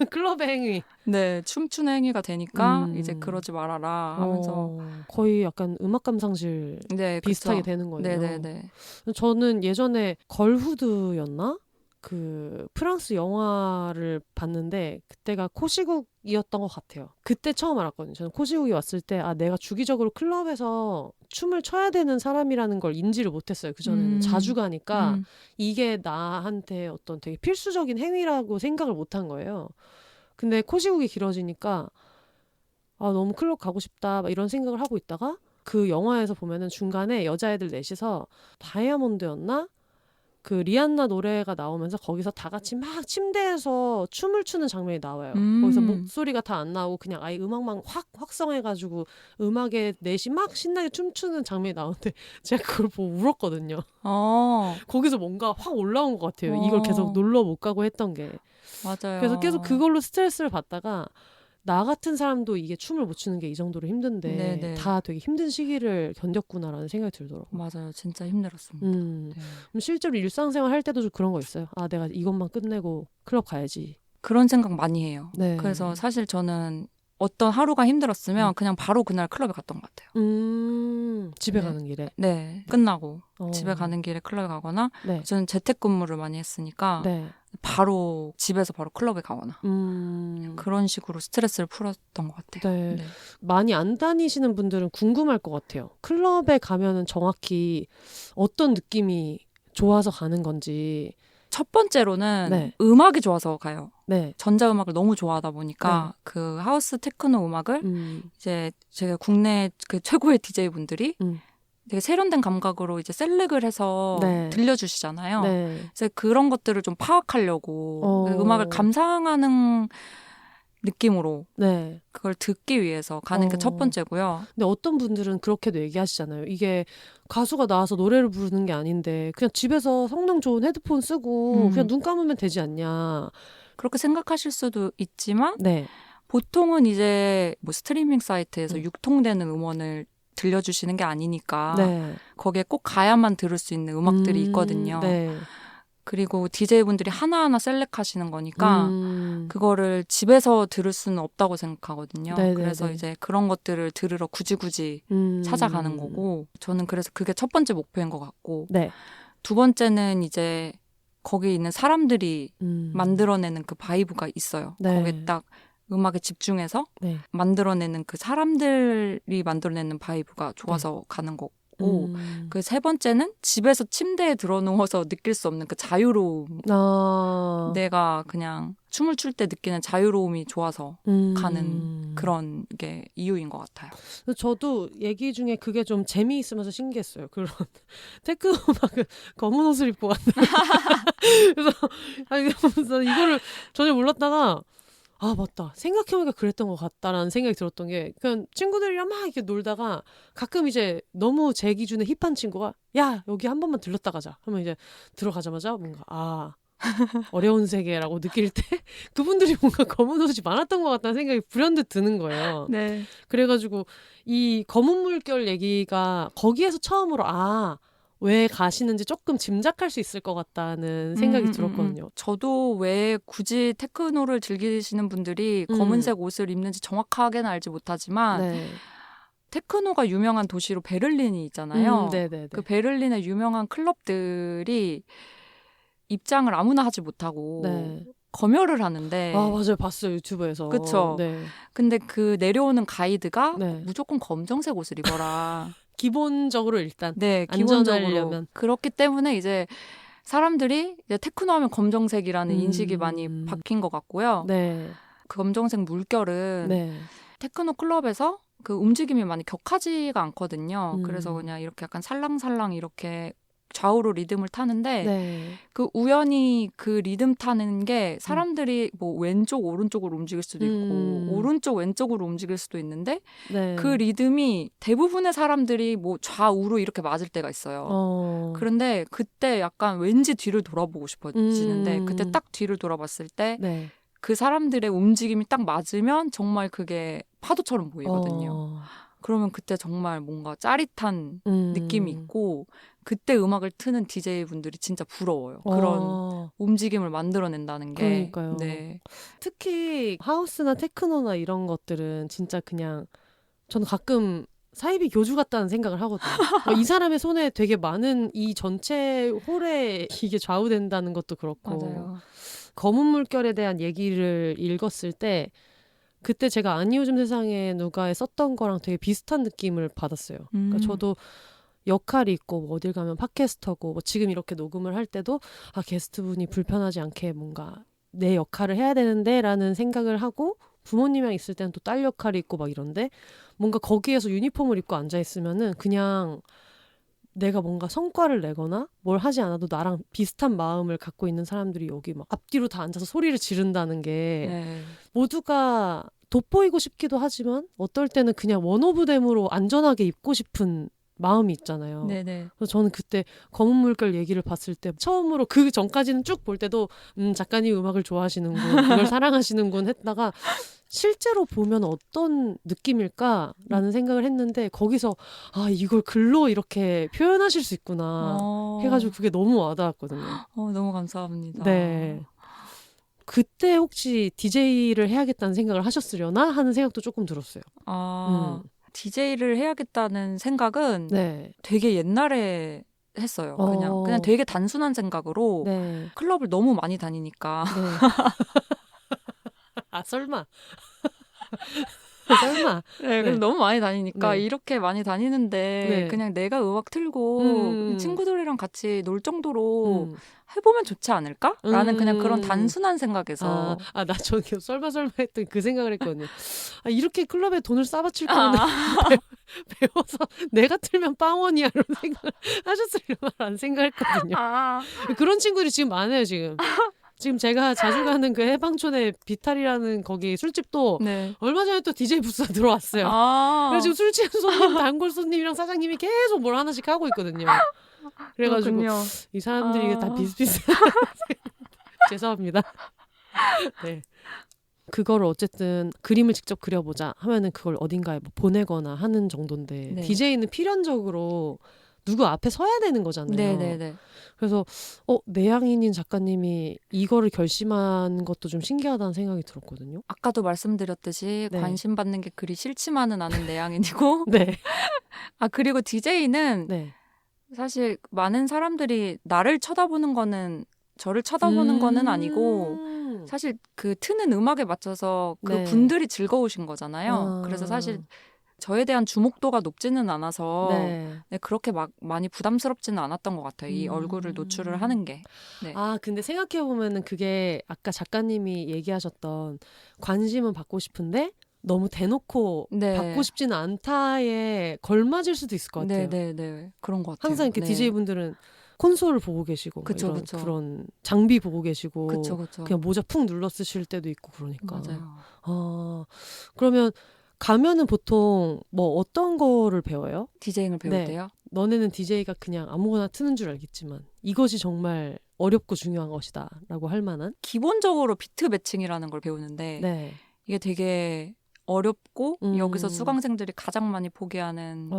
클럽의 행위. 네, 춤추는 행위가 되니까 이제 그러지 말아라 하면서 거의 약간 음악 감상실 네, 비슷하게 그쵸. 되는 거예요. 네네네. 저는 예전에 걸후드였나? 그 프랑스 영화를 봤는데 그때가 코시국이었던 것 같아요. 그때 처음 알았거든요. 저는 코시국이 왔을 때 내가 주기적으로 클럽에서 춤을 춰야 되는 사람이라는 걸 인지를 못했어요. 그전에는 자주 가니까 이게 나한테 어떤 되게 필수적인 행위라고 생각을 못한 거예요. 근데 코시국이 길어지니까 너무 클럽 가고 싶다 막 이런 생각을 하고 있다가 그 영화에서 보면은 중간에 여자애들 넷이서 다이아몬드였나? 그 리안나 노래가 나오면서 거기서 다 같이 막 침대에서 춤을 추는 장면이 나와요. 거기서 목소리가 다 안 나오고 그냥 아예 음악만 확 확성해가지고 음악에 넷이 막 신나게 춤추는 장면이 나오는데 제가 그걸 보고 울었거든요. 거기서 뭔가 확 올라온 것 같아요. 이걸 계속 놀러 못 가고 했던 게. 맞아요. 그래서 계속 그걸로 스트레스를 받다가 나 같은 사람도 이게 춤을 못 추는 게 이 정도로 힘든데 네네. 다 되게 힘든 시기를 견뎠구나라는 생각이 들더라고요. 맞아요. 진짜 힘들었습니다. 네. 그럼 실제로 일상생활 할 때도 좀 그런 거 있어요? 내가 이것만 끝내고 클럽 가야지. 그런 생각 많이 해요. 네. 그래서 사실 저는 어떤 하루가 힘들었으면 그냥 바로 그날 클럽에 갔던 것 같아요. 집에 네. 가는 길에? 네. 끝나고 집에 가는 길에 클럽에 가거나 네. 저는 재택근무를 많이 했으니까 네. 바로 집에서 바로 클럽에 가거나 그런 식으로 스트레스를 풀었던 것 같아요. 네. 네. 많이 안 다니시는 분들은 궁금할 것 같아요. 클럽에 가면은 정확히 어떤 느낌이 좋아서 가는 건지. 첫 번째로는 네. 음악이 좋아서 가요. 네. 전자음악을 너무 좋아하다 보니까 그 하우스 테크노 음악을 이제 제가 국내 그 최고의 DJ 분들이 되게 세련된 감각으로 이제 셀렉을 해서 네. 들려주시잖아요. 네. 그래서 그런 것들을 좀 파악하려고 음악을 감상하는 느낌으로 네. 그걸 듣기 위해서 가는 게 첫 번째고요. 근데 어떤 분들은 그렇게도 얘기하시잖아요. 이게 가수가 나와서 노래를 부르는 게 아닌데 그냥 집에서 성능 좋은 헤드폰 쓰고 그냥 눈 감으면 되지 않냐. 그렇게 생각하실 수도 있지만 네. 보통은 이제 뭐 스트리밍 사이트에서 유통되는 음원을 들려주시는 게 아니니까 네. 거기에 꼭 가야만 들을 수 있는 음악들이 있거든요. 네. 그리고 DJ분들이 하나하나 셀렉하시는 거니까 그거를 집에서 들을 수는 없다고 생각하거든요. 네네네. 그래서 이제 그런 것들을 들으러 굳이 찾아가는 거고 저는 그래서 그게 첫 번째 목표인 것 같고 네. 두 번째는 이제 거기 있는 사람들이 만들어내는 그 바이브가 있어요. 네. 거기에 딱 음악에 집중해서 네. 만들어내는 그 사람들이 만들어내는 바이브가 좋아서 가는 거고 그 세 번째는 집에서 침대에 들어누워서 느낄 수 없는 그 자유로움. 내가 그냥 춤을 출 때 느끼는 자유로움이 좋아서 가는 그런 게 이유인 것 같아요. 저도 얘기 중에 그게 좀 재미있으면서 신기했어요. 그런 테크노 음악은 검은 옷을 입고 왔나. 그래서 이러면서 이거를 전혀 몰랐다가 아 맞다 생각해보니까 그랬던 것 같다라는 생각이 들었던 게 그냥 친구들이랑 막 이렇게 놀다가 가끔 이제 너무 제 기준에 힙한 친구가 야 여기 한 번만 들렀다 가자 하면 이제 들어가자마자 뭔가 어려운 세계라고 느낄 때 그분들이 뭔가 검은 옷이 많았던 것 같다는 생각이 불현듯 드는 거예요. 네. 그래가지고 이 검은 물결 얘기가 거기에서 처음으로 왜 가시는지 조금 짐작할 수 있을 것 같다는 생각이 들었거든요. 저도 왜 굳이 테크노를 즐기시는 분들이 검은색 옷을 입는지 정확하게는 알지 못하지만 네. 테크노가 유명한 도시로 베를린이 있잖아요. 네네네. 그 베를린의 유명한 클럽들이 입장을 아무나 하지 못하고 네. 검열을 하는데 맞아요. 봤어요. 유튜브에서. 그쵸. 네. 근데 그 내려오는 가이드가 네. 무조건 검정색 옷을 입어라. 기본적으로 일단 네, 안전하려면. 기본적으로. 그렇기 때문에 이제 사람들이 이제 테크노 하면 검정색이라는 인식이 많이 바뀐 것 같고요. 네. 그 검정색 물결은 네. 테크노 클럽에서 그 움직임이 많이 격하지가 않거든요. 그래서 그냥 이렇게 약간 살랑살랑 이렇게 좌우로 리듬을 타는데 네. 그 우연히 그 리듬 타는 게 사람들이 뭐 왼쪽 오른쪽으로 움직일 수도 있고 오른쪽 왼쪽으로 움직일 수도 있는데 네. 그 리듬이 대부분의 사람들이 뭐 좌우로 이렇게 맞을 때가 있어요. 그런데 그때 약간 왠지 뒤를 돌아보고 싶어지는데 그때 딱 뒤를 돌아봤을 때 그 사람들의 움직임이 딱 맞으면 정말 그게 파도처럼 보이거든요. 그러면 그때 정말 뭔가 짜릿한 느낌이 있고 그때 음악을 트는 DJ분들이 진짜 부러워요. 그런 움직임을 만들어낸다는 게. 그러니까요. 네. 특히 하우스나 테크노나 이런 것들은 진짜 그냥 저는 가끔 사이비 교주 같다는 생각을 하거든요. 이 사람의 손에 되게 많은 이 전체 홀에 이게 좌우된다는 것도 그렇고 맞아요. 검은 물결에 대한 얘기를 읽었을 때 그때 제가 아니 요즘 세상에 누가에 썼던 거랑 되게 비슷한 느낌을 받았어요. 그러니까 저도 역할이 있고 뭐 어딜 가면 팟캐스터고 뭐 지금 이렇게 녹음을 할 때도 게스트분이 불편하지 않게 뭔가 내 역할을 해야 되는데 라는 생각을 하고 부모님이랑 있을 때는 또 딸 역할이 있고 막 이런데 뭔가 거기에서 유니폼을 입고 앉아있으면은 그냥 내가 뭔가 성과를 내거나 뭘 하지 않아도 나랑 비슷한 마음을 갖고 있는 사람들이 여기 막 앞뒤로 다 앉아서 소리를 지른다는 게 모두가 돋보이고 싶기도 하지만 어떨 때는 그냥 원오브댐으로 안전하게 입고 싶은 마음이 있잖아요. 네네. 그래서 저는 그때 검은 물결 얘기를 봤을 때 처음으로 그 전까지는 쭉 볼 때도 작가님 음악을 좋아하시는군, 이걸 사랑하시는군 했다가 실제로 보면 어떤 느낌일까라는 생각을 했는데 거기서 이걸 글로 이렇게 표현하실 수 있구나 해가지고 그게 너무 와닿았거든요. 너무 감사합니다. 네. 그때 혹시 DJ를 해야겠다는 생각을 하셨으려나 하는 생각도 조금 들었어요. DJ를 해야겠다는 생각은 되게 옛날에 했어요. 그냥 되게 단순한 생각으로 클럽을 너무 많이 다니니까. 설마. 설마. 네, 그래서 너무 많이 다니니까 네. 이렇게 많이 다니는데 네. 그냥 내가 음악 틀고 친구들이랑 같이 놀 정도로 해보면 좋지 않을까? 라는 그냥 그런 단순한 생각에서. 나 저는 설마 했던 그 생각을 했거든요. 이렇게 클럽에 돈을 싸바칠 거면 배워서 내가 틀면 빵원이야 이런 생각을 하셨으려나 생각했거든요. 그런 친구들이 지금 많아요 지금. 지금 제가 자주 가는 그 해방촌의 비탈이라는 거기 술집도 네. 얼마 전에 또 DJ 부스가 들어왔어요. 그래서 지금 술 취한 손님, 단골 손님이랑 사장님이 계속 뭘 하나씩 하고 있거든요. 그래가지고 그렇군요. 이 사람들이 다 비슷비슷해. 죄송합니다. 네. 그거를 어쨌든 그림을 직접 그려보자 하면은 그걸 어딘가에 뭐 보내거나 하는 정도인데 네. DJ는 필연적으로 누구 앞에 서야 되는 거잖아요. 네네네. 그래서 내향인인 작가님이 이거를 결심한 것도 좀 신기하다는 생각이 들었거든요. 아까도 말씀드렸듯이 네. 관심 받는 게 그리 싫지만은 않은 내향인이고 네. 그리고 DJ는 네. 사실 많은 사람들이 나를 쳐다보는 거는 저를 쳐다보는 거는 아니고 사실 그 트는 음악에 맞춰서 그 네. 분들이 즐거우신 거잖아요. 그래서 사실 저에 대한 주목도가 높지는 않아서 네. 네, 그렇게 막 많이 부담스럽지는 않았던 것 같아요. 이 얼굴을 노출을 하는 게. 네. 근데 생각해보면은 그게 아까 작가님이 얘기하셨던 관심은 받고 싶은데 너무 대놓고 네. 받고 싶지는 않다에 걸맞을 수도 있을 것 같아요. 네. 그런 것 같아요. 항상 이렇게 네. DJ분들은 콘솔을 보고 계시고 그쵸. 그런 장비 보고 계시고 그쵸. 그냥 모자 푹 눌러 쓰실 때도 있고 그러니까. 맞아요. 그러면 가면은 보통 뭐 어떤 거를 배워요? 디제잉을 배울 네. 때요? 너네는 DJ가 그냥 아무거나 트는 줄 알겠지만 이것이 정말 어렵고 중요한 것이다 라고 할 만한? 기본적으로 비트 매칭이라는 걸 배우는데 네. 이게 되게 어렵고 여기서 수강생들이 가장 많이 포기하는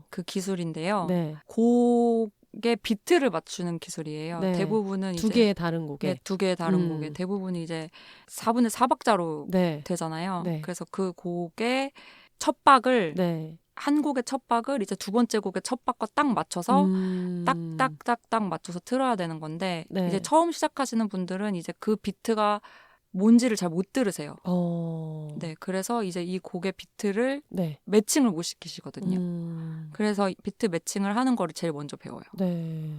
그 기술인데요. 네. 곡의 비트를 맞추는 기술이에요. 네. 대부분은 두 이제 개의 다른 곡에. 네, 두 개의 다른 곡에 대부분이 이제 4분의 4박자로 네. 되잖아요. 네. 그래서 그 곡의 첫 박을 네. 한 곡의 첫 박을 이제 두 번째 곡의 첫 박과 딱 맞춰서 딱딱딱딱 맞춰서 틀어야 되는 건데 네. 이제 처음 시작하시는 분들은 이제 그 비트가 뭔지를 잘 못 들으세요. 네, 그래서 이제 이 곡의 비트를 네. 매칭을 못 시키시거든요. 그래서 비트 매칭을 하는 거를 제일 먼저 배워요. 네.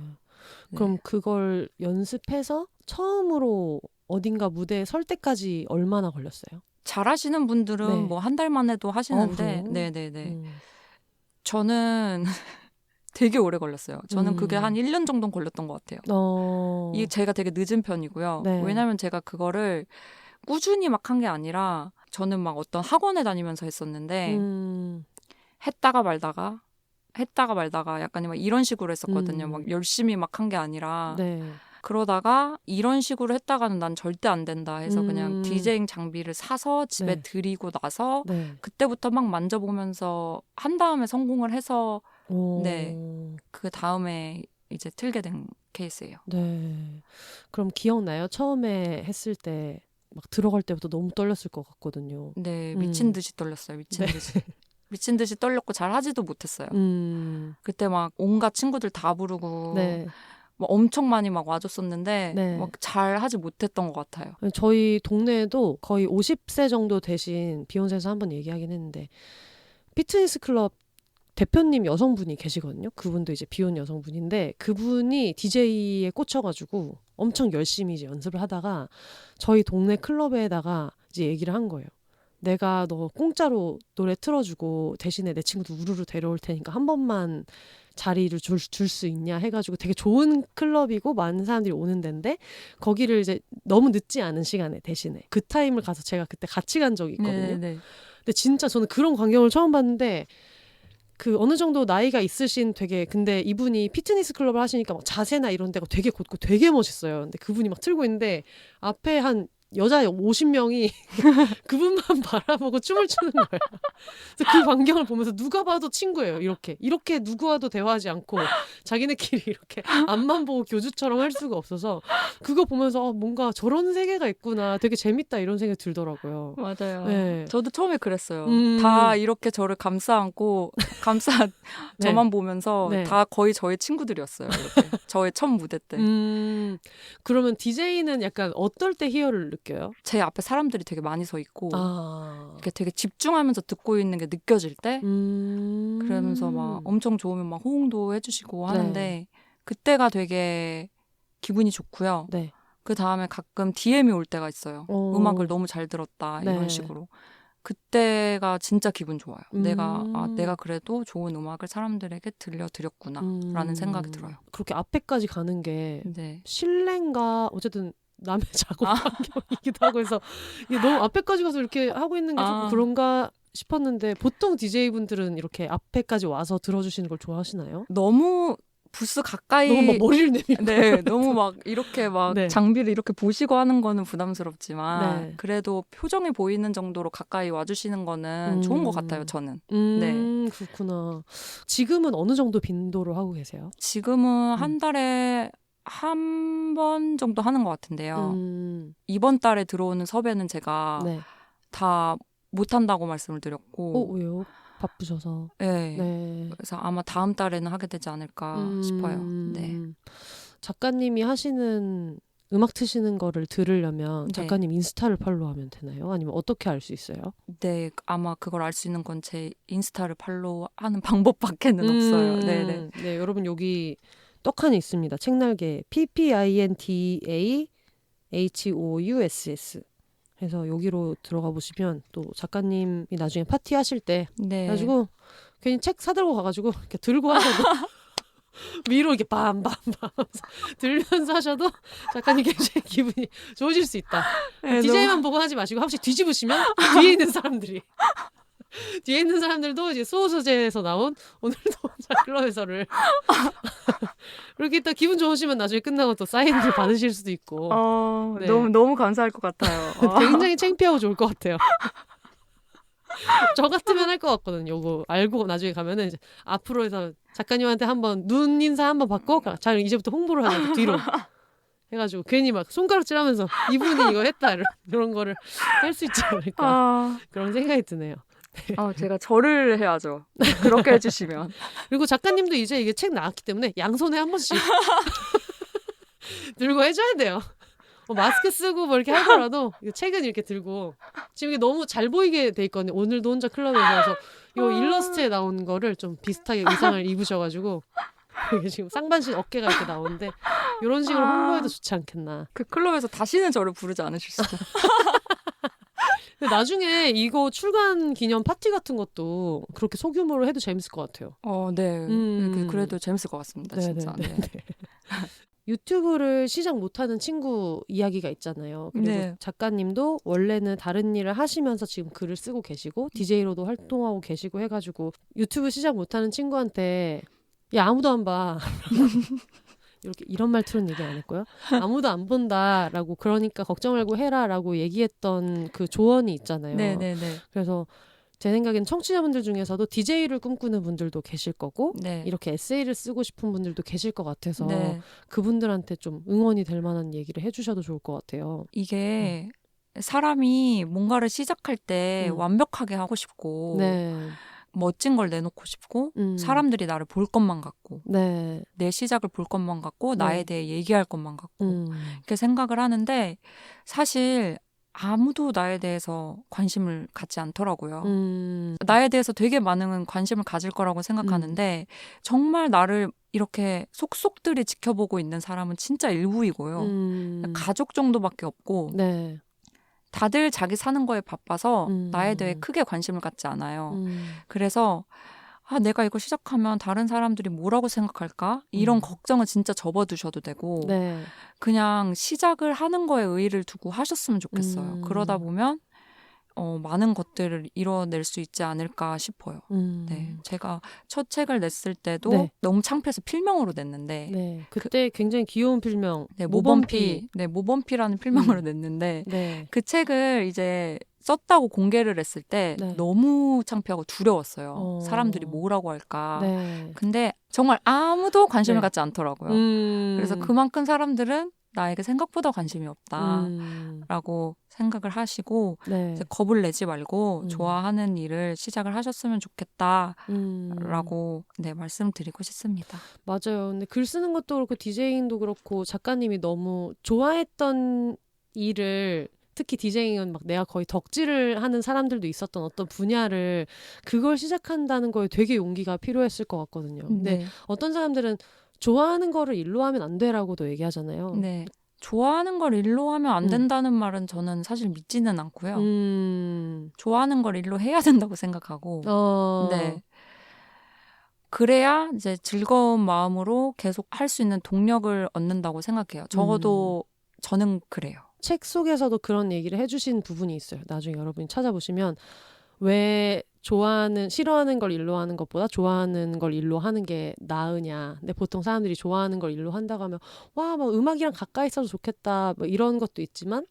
그럼 그걸 연습해서 처음으로 어딘가 무대에 설 때까지 얼마나 걸렸어요? 잘하시는 분들은 네. 뭐 한 달 만에도 하시는데, 네네네. 저는 되게 오래 걸렸어요. 저는 그게 한 1년 정도 걸렸던 것 같아요. 이게 제가 되게 늦은 편이고요. 네. 왜냐하면 제가 그거를 꾸준히 막 한 게 아니라 저는 막 어떤 학원에 다니면서 했었는데 했다가 말다가 약간 막 이런 식으로 했었거든요. 막 열심히 막 한 게 아니라 네. 그러다가 이런 식으로 했다가는 난 절대 안 된다 해서 그냥 디제잉 장비를 사서 집에 네. 들이고 나서 네. 그때부터 막 만져보면서 한 다음에 성공을 해서 네, 그 다음에 이제 틀게 된 케이스예요. 네. 그럼 기억나요? 처음에 했을 때 막 들어갈 때부터 너무 떨렸을 것 같거든요. 네, 미친 듯이 떨렸어요. 미친 듯이. 미친 듯이 떨렸고 잘 하지도 못했어요. 그때 막 온갖 친구들 다 부르고 네. 막 엄청 많이 막 와줬었는데 네. 막 잘 하지 못했던 것 같아요. 저희 동네에도 거의 50세 정도 되신 비욘세에서 한번 얘기하긴 했는데 피트니스 클럽 대표님 여성분이 계시거든요. 그분도 이제 비혼 여성분인데 그분이 DJ에 꽂혀가지고 엄청 열심히 이제 연습을 하다가 저희 동네 클럽에다가 이제 얘기를 한 거예요. 내가 너 공짜로 노래 틀어주고 대신에 내 친구도 우르르 데려올 테니까 한 번만 자리를 줄 수 있냐 해가지고 되게 좋은 클럽이고 많은 사람들이 오는 데인데 거기를 이제 너무 늦지 않은 시간에 대신에 그 타임을 가서 제가 그때 같이 간 적이 있거든요. 네네. 근데 진짜 저는 그런 광경을 처음 봤는데 그 어느 정도 나이가 있으신 되게 근데 이분이 피트니스 클럽을 하시니까 막 자세나 이런 데가 되게 곧고 되게 멋있어요. 근데 그분이 막 틀고 있는데 앞에 한 여자 50명이 그분만 바라보고 춤을 추는 거예요. 그래서 그 광경을 보면서 누가 봐도 친구예요. 이렇게 누구와도 대화하지 않고 자기네끼리 이렇게 앞만 보고 교주처럼 할 수가 없어서 그거 보면서 뭔가 저런 세계가 있구나. 되게 재밌다 이런 생각이 들더라고요. 맞아요. 네. 저도 처음에 그랬어요. 다 이렇게 저를 감싸안고 네. 저만 보면서 네. 다 거의 저의 친구들이었어요. 이렇게. 저의 첫 무대 때. 그러면 DJ는 약간 어떨 때 희열을 느껴요? 제 앞에 사람들이 되게 많이 서 있고 아. 이렇게 되게 집중하면서 듣고 있는 게 느껴질 때 그러면서 막 엄청 좋으면 막 호응도 해주시고 하는데 네. 그때가 되게 기분이 좋고요. 네. 그 다음에 가끔 DM이 올 때가 있어요. 오. 음악을 너무 잘 들었다 네. 이런 식으로. 그때가 진짜 기분 좋아요. 내가 그래도 좋은 음악을 사람들에게 들려드렸구나 라는 생각이 들어요. 그렇게 앞에까지 가는 게 네. 실례인가 어쨌든 남의 작업 환경이기도 하고 해서 이게 너무 앞에까지 가서 이렇게 하고 있는 게 조금 그런가 싶었는데 보통 DJ분들은 이렇게 앞에까지 와서 들어주시는 걸 좋아하시나요? 너무 부스 가까이 너무 막 머리를 내밀고 네, 너무 막 이렇게 막 네. 장비를 이렇게 보시고 하는 거는 부담스럽지만 네. 그래도 표정이 보이는 정도로 가까이 와주시는 거는 좋은 것 같아요, 저는. 네. 그렇구나. 지금은 어느 정도 빈도로 하고 계세요? 지금은 한 달에 한 번 정도 하는 것 같은데요. 이번 달에 들어오는 섭외는 제가 네. 다 못한다고 말씀을 드렸고. 왜요? 바쁘셔서. 네. 네. 그래서 아마 다음 달에는 하게 되지 않을까 싶어요. 네. 작가님이 하시는 음악 트시는 거를 들으려면 작가님 인스타를 팔로우하면 되나요? 아니면 어떻게 알 수 있어요? 네, 아마 그걸 알 수 있는 건 제 인스타를 팔로우하는 방법밖에는 없어요. 네네. 네, 여러분 여기 떡하니 있습니다. 책날개 PPINTAHOUSS 해서 여기로 들어가 보시면 또 작가님이 나중에 파티 하실 때 그래가지고 괜히 책 사들고 가가지고 이렇게 들고 하셔도 위로 이렇게 빰빰빰 들면서 하셔도 작가님 굉장히 기분이 좋으실 수 있다. 네, DJ만 보고 하지 마시고 한 번씩 뒤집으시면 뒤에 있는 사람들도 이제 수호 소재에서 나온 오늘도 클럽에서를 이렇게 또 기분 좋으시면 나중에 끝나고 또 사인을 받으실 수도 있고. 네. 너무 감사할 것 같아요. 굉장히 창피하고 좋을 것 같아요. 저 같으면 할 것 같거든요. 요거 알고 나중에 가면은 이제 앞으로 해서 작가님한테 한번 눈 인사 한번 받고 자 이제부터 홍보를 하자 뒤로 해가지고 괜히 막 손가락질하면서 이분이 이거 했다 이런 거를 할 수 있지 않을까 그런 생각이 드네요. 제가 절을 해야죠. 그렇게 해주시면. 그리고 작가님도 이제 이게 책 나왔기 때문에 양손에 한 번씩 들고 해줘야 돼요. 마스크 쓰고 뭐 이렇게 하더라도 책은 이렇게 들고 지금 이게 너무 잘 보이게 돼 있거든요. 오늘도 혼자 클럽에서 요 일러스트에 나온 거를 좀 비슷하게 의상을 입으셔가지고 이게 지금 쌍반신 어깨가 이렇게 나오는데 이런 식으로 홍보해도 좋지 않겠나. 그 클럽에서 다시는 저를 부르지 않으실 수도. 근데 나중에 이거 출간 기념 파티 같은 것도 그렇게 소규모로 해도 재밌을 것 같아요. 네. 그래도 재밌을 것 같습니다. 진짜. 네. 유튜브를 시작 못하는 친구 이야기가 있잖아요. 그리고 작가님도 원래는 다른 일을 하시면서 지금 글을 쓰고 계시고 DJ로도 활동하고 계시고 해가지고 유튜브 시작 못하는 친구한테 야 아무도 안 봐. 이런 말투는 얘기 안 했고요. 아무도 안 본다라고 그러니까 걱정 말고 해라라고 얘기했던 그 조언이 있잖아요. 네네네. 그래서 제 생각엔 청취자분들 중에서도 DJ를 꿈꾸는 분들도 계실 거고 이렇게 에세이를 쓰고 싶은 분들도 계실 것 같아서 그분들한테 좀 응원이 될 만한 얘기를 해주셔도 좋을 것 같아요. 이게 사람이 뭔가를 시작할 때 완벽하게 하고 싶고 멋진 걸 내놓고 싶고 사람들이 나를 볼 것만 같고 내 시작을 볼 것만 같고 나에 대해 얘기할 것만 같고 이렇게 생각을 하는데 사실 아무도 나에 대해서 관심을 갖지 않더라고요. 나에 대해서 되게 많은 관심을 가질 거라고 생각하는데 정말 나를 이렇게 속속들이 지켜보고 있는 사람은 진짜 일부이고요. 가족 정도밖에 없고 다들 자기 사는 거에 바빠서 나에 대해 크게 관심을 갖지 않아요. 그래서 내가 이거 시작하면 다른 사람들이 뭐라고 생각할까? 이런 걱정은 진짜 접어두셔도 되고 그냥 시작을 하는 거에 의의를 두고 하셨으면 좋겠어요. 그러다 보면 많은 것들을 이뤄낼 수 있지 않을까 싶어요. 제가 첫 책을 냈을 때도 너무 창피해서 필명으로 냈는데 그때 굉장히 귀여운 필명 모범피라는 필명으로 냈는데 그 책을 이제 썼다고 공개를 했을 때 너무 창피하고 두려웠어요. 사람들이 뭐라고 할까. 근데 정말 아무도 관심을 갖지 않더라고요. 그래서 그만큼 사람들은 나에게 생각보다 관심이 없다라고 생각을 하시고 네. 이제 겁을 내지 말고 좋아하는 일을 시작을 하셨으면 좋겠다라고 네, 말씀드리고 싶습니다. 맞아요. 근데 글 쓰는 것도 그렇고 디제잉도 그렇고 작가님이 너무 좋아했던 일을 특히 디제잉은 막 내가 거의 덕질을 하는 사람들도 있었던 어떤 분야를 그걸 시작한다는 거에 되게 용기가 필요했을 것 같거든요. 근데 네. 어떤 사람들은 좋아하는 거를 일로 하면 안 돼라고도 얘기하잖아요. 네. 좋아하는 걸 일로 하면 안 된다는 말은 저는 사실 믿지는 않고요. 좋아하는 걸 일로 해야 된다고 생각하고 네. 그래야 이제 즐거운 마음으로 계속 할 수 있는 동력을 얻는다고 생각해요. 적어도 저는 그래요. 책 속에서도 그런 얘기를 해주신 부분이 있어요. 나중에 여러분이 찾아보시면 왜 싫어하는 걸 일로 하는 것보다 좋아하는 걸 일로 하는 게 나으냐. 근데 보통 사람들이 좋아하는 걸 일로 한다고 하면 와, 막 음악이랑 가까이 있어도 좋겠다. 뭐 이런 것도 있지만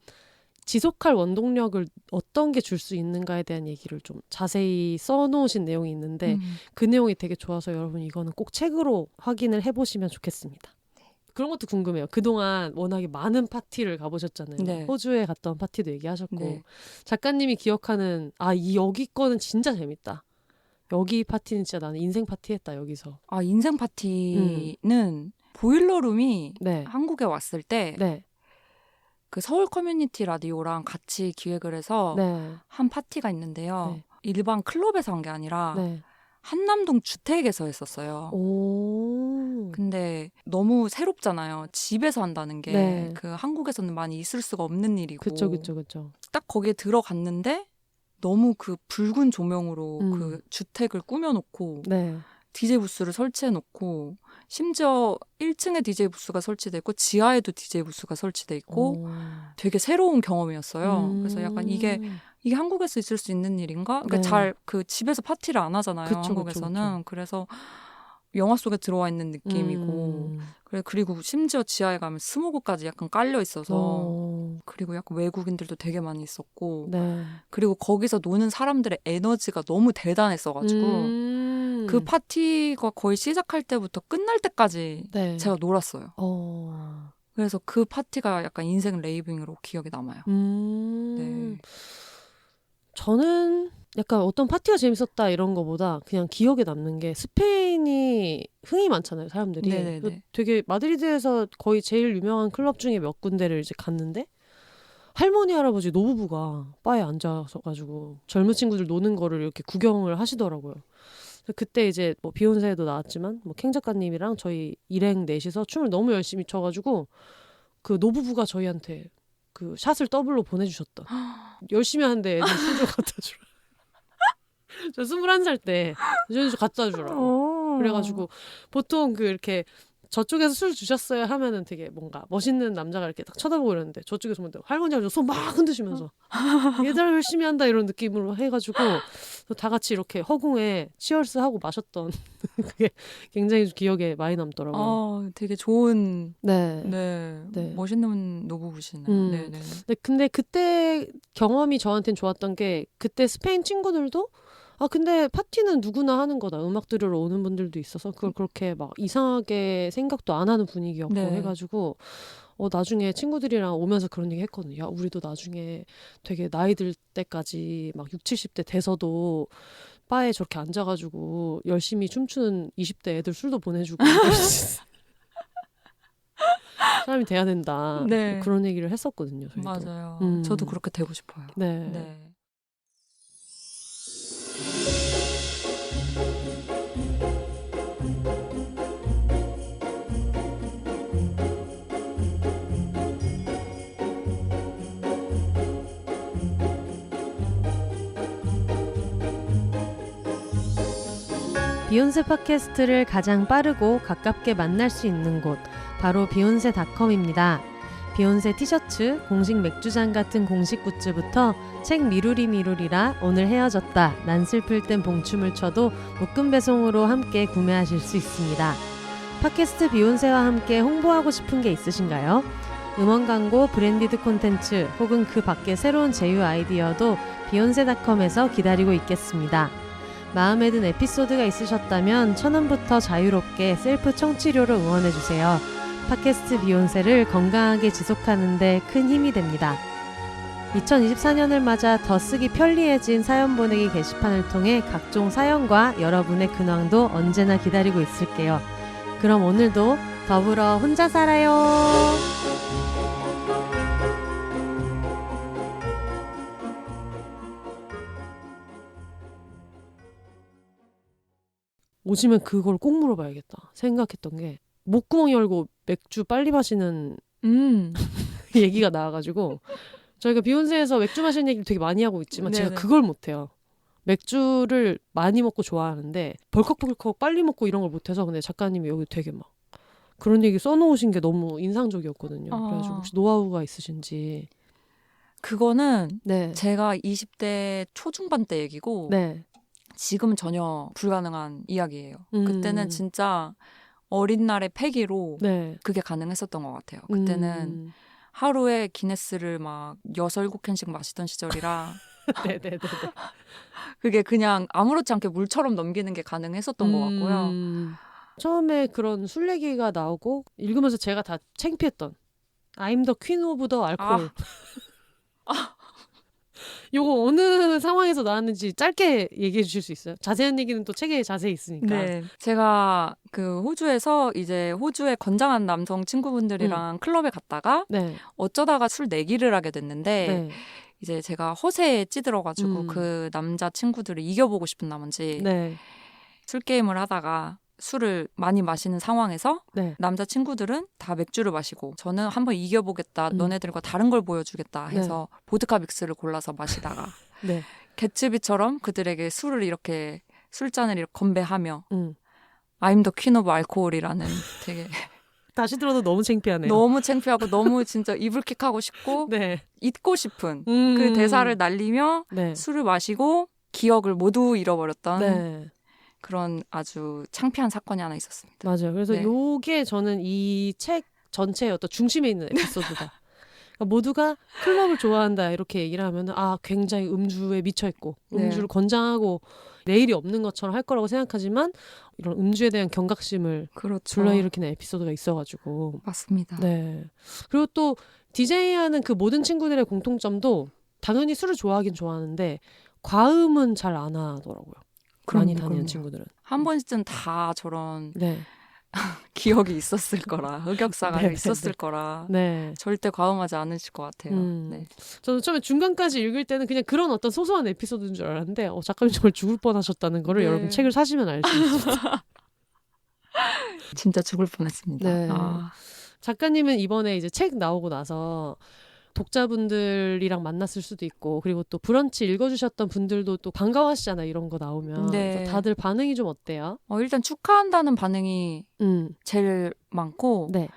지속할 원동력을 어떤 게 줄 수 있는가에 대한 얘기를 좀 자세히 써놓으신 내용이 있는데 그 내용이 되게 좋아서 여러분 이거는 꼭 책으로 확인을 해보시면 좋겠습니다. 그런 것도 궁금해요. 그동안 워낙에 많은 파티를 가보셨잖아요. 네. 호주에 갔던 파티도 얘기하셨고 네. 작가님이 기억하는 여기 거는 진짜 재밌다. 여기 파티는 진짜 나는 인생 파티했다 여기서. 인생 파티는 보일러룸이 네. 한국에 왔을 때 네. 그 서울 커뮤니티 라디오랑 같이 기획을 해서 네. 한 파티가 있는데요. 네. 일반 클럽에서 한 게 아니라 네. 한남동 주택에서 했었어요. 근데 너무 새롭잖아요. 집에서 한다는 게. 네. 그 한국에서는 많이 있을 수가 없는 일이고. 그쵸. 딱 거기에 들어갔는데 너무 그 붉은 조명으로 그 주택을 꾸며놓고 네. DJ 부스를 설치해놓고 심지어 1층에 DJ 부스가 설치돼 있고 지하에도 DJ 부스가 설치돼 있고 되게 새로운 경험이었어요. 그래서 약간 이게 한국에서 있을 수 있는 일인가? 그러니까 네. 잘 그 집에서 파티를 안 하잖아요. 한국에서는. 그래서 영화 속에 들어와 있는 느낌이고 그리고 심지어 지하에 가면 스모그까지 약간 깔려 있어서 그리고 약간 외국인들도 되게 많이 있었고 네. 그리고 거기서 노는 사람들의 에너지가 너무 대단했어가지고 그 파티가 거의 시작할 때부터 끝날 때까지 네. 제가 놀았어요. 그래서 그 파티가 약간 인생 레이빙으로 기억에 남아요. 네. 저는 약간 어떤 파티가 재밌었다 이런 거보다 그냥 기억에 남는 게 스페인이 흥이 많잖아요, 사람들이. 네네네. 되게 마드리드에서 거의 제일 유명한 클럽 중에 몇 군데를 이제 갔는데 할머니 할아버지 노부부가 바에 앉아서 가지고 젊은 친구들 노는 거를 이렇게 구경을 하시더라고요. 그때 이제 뭐 비욘세도 나왔지만 뭐 캥 작가님이랑 저희 일행 넷이서 춤을 너무 열심히 춰가지고 그 노부부가 저희한테 그 샷을 더블로 보내주셨던. 열심히 하는데 애들 술 좀 갖다 주라. 저 21살 때 술 좀 갖다 주라고. 그래가지고 보통 그 이렇게 저쪽에서 술 주셨어요 하면은 되게 뭔가 멋있는 남자가 이렇게 딱 쳐다보고 이러는데 저쪽에서 뭔데 할머니가 손 막 흔드시면서 얘들아 열심히 한다 이런 느낌으로 해가지고 다 같이 이렇게 허공에 치얼스 하고 마셨던 그게 굉장히 기억에 많이 남더라고요. 되게 좋은 네. 멋있는 노부부시네요. 네네. 근데 그때 경험이 저한테는 좋았던 게 그때 스페인 친구들도 근데 파티는 누구나 하는 거다. 음악 들으러 오는 분들도 있어서 그걸 그렇게 막 이상하게 생각도 안 하는 분위기였고 해가지고 나중에 친구들이랑 오면서 그런 얘기 했거든요. 야, 우리도 나중에 되게 나이 들 때까지 막 60, 70대 돼서도 바에 저렇게 앉아가지고 열심히 춤추는 20대 애들 술도 보내주고 사람이 돼야 된다. 네. 그런 얘기를 했었거든요. 저희도. 맞아요. 저도 그렇게 되고 싶어요. 네. 비욘세 팟캐스트를 가장 빠르고 가깝게 만날 수 있는 곳 바로 비욘세닷컴입니다. 비욘세 티셔츠, 공식 맥주잔 같은 공식 굿즈부터 책 미루리라 오늘 헤어졌다 난 슬플 땐 봉춤을 춰도 묶음 배송으로 함께 구매하실 수 있습니다. 팟캐스트 비욘세와 함께 홍보하고 싶은 게 있으신가요? 음원 광고, 브랜디드 콘텐츠 혹은 그 밖의 새로운 제휴 아이디어도 비욘세닷컴에서 기다리고 있겠습니다. 마음에 든 에피소드가 있으셨다면 1,000원부터 자유롭게 셀프 청취료로 응원해주세요. 팟캐스트 비욘세를 건강하게 지속하는 데 큰 힘이 됩니다. 2024년을 맞아 더 쓰기 편리해진 사연 보내기 게시판을 통해 각종 사연과 여러분의 근황도 언제나 기다리고 있을게요. 그럼 오늘도 더불어 혼자 살아요. 오시면 그걸 꼭 물어봐야겠다 생각했던 게, 목구멍 열고 맥주 빨리 마시는 얘기가 나와가지고, 저희가 비욘세에서 맥주 마시는 얘기를 되게 많이 하고 있지만 네네. 제가 그걸 못해요. 맥주를 많이 먹고 좋아하는데 벌컥벌컥 빨리 먹고 이런 걸 못해서. 근데 작가님이 여기 되게 막 그런 얘기 써놓으신 게 너무 인상적이었거든요. 그래가지고 혹시 노하우가 있으신지. 그거는 네. 제가 20대 초중반 때 얘기고 네. 지금은 전혀 불가능한 이야기예요. 그때는 진짜 어린 날의 패기로 네. 그게 가능했었던 것 같아요. 그때는 하루에 기네스를 막 6, 7캔씩 마시던 시절이라 네네네. 그게 그냥 아무렇지 않게 물처럼 넘기는 게 가능했었던 것 같고요. 처음에 그런 술 얘기가 나오고 읽으면서 제가 다 창피했던 I'm the queen of the alcohol. 요거 어느 상황에서 나왔는지 짧게 얘기해 주실 수 있어요? 자세한 얘기는 또 책에 자세히 있으니까. 네. 제가 그 호주에서 이제 호주의 건장한 남성 친구분들이랑 클럽에 갔다가 네. 어쩌다가 술 내기를 하게 됐는데 네. 이제 제가 허세에 찌들어가지고 그 남자 친구들을 이겨보고 싶은 나머지 네. 술 게임을 하다가 술을 많이 마시는 상황에서 네. 남자 친구들은 다 맥주를 마시고 저는 한번 이겨보겠다, 너네들과 다른 걸 보여주겠다 해서 보드카 믹스를 골라서 마시다가 네. 개츠비처럼 그들에게 술을 이렇게 술잔을 이렇게 건배하며 I'm the queen of alcohol이라는 되게 다시 들어도 너무 창피하네요. 너무 창피하고 너무 진짜 이불킥하고 싶고 네. 잊고 싶은 그 대사를 날리며 네. 술을 마시고 기억을 모두 잃어버렸던 네. 그런 아주 창피한 사건이 하나 있었습니다. 맞아요. 그래서 네. 요게 저는 이 책 전체의 어떤 중심에 있는 에피소드다. 그러니까 모두가 클럽을 좋아한다 이렇게 얘기를 하면 굉장히 음주에 미쳐있고 음주를 권장하고 내일이 없는 것처럼 할 거라고 생각하지만 이런 음주에 대한 경각심을 그렇죠. 불러일으키는 에피소드가 있어가지고. 맞습니다. 네. 그리고 또 DJ하는 그 모든 친구들의 공통점도 당연히 술을 좋아하긴 좋아하는데 과음은 잘 안 하더라고요. 많이 다니는 친구들은. 한 번쯤 다 저런 네. 기억이 있었을 거라, 흑역사가 네, 있었을 네. 거라 네. 절대 과음하지 않으실 것 같아요. 네. 저는 처음에 중간까지 읽을 때는 그냥 그런 어떤 소소한 에피소드인 줄 알았는데 작가님 정말 죽을 뻔하셨다는 거를 네. 여러분 책을 사시면 알 수 있어요. 진짜 죽을 뻔했습니다. 네. 작가님은 이번에 이제 책 나오고 나서 독자분들이랑 만났을 수도 있고 그리고 또 브런치 읽어주셨던 분들도 또 반가워하시잖아요. 이런 거 나오면. 네. 그래서 다들 반응이 좀 어때요? 일단 축하한다는 반응이 제일 많고 네.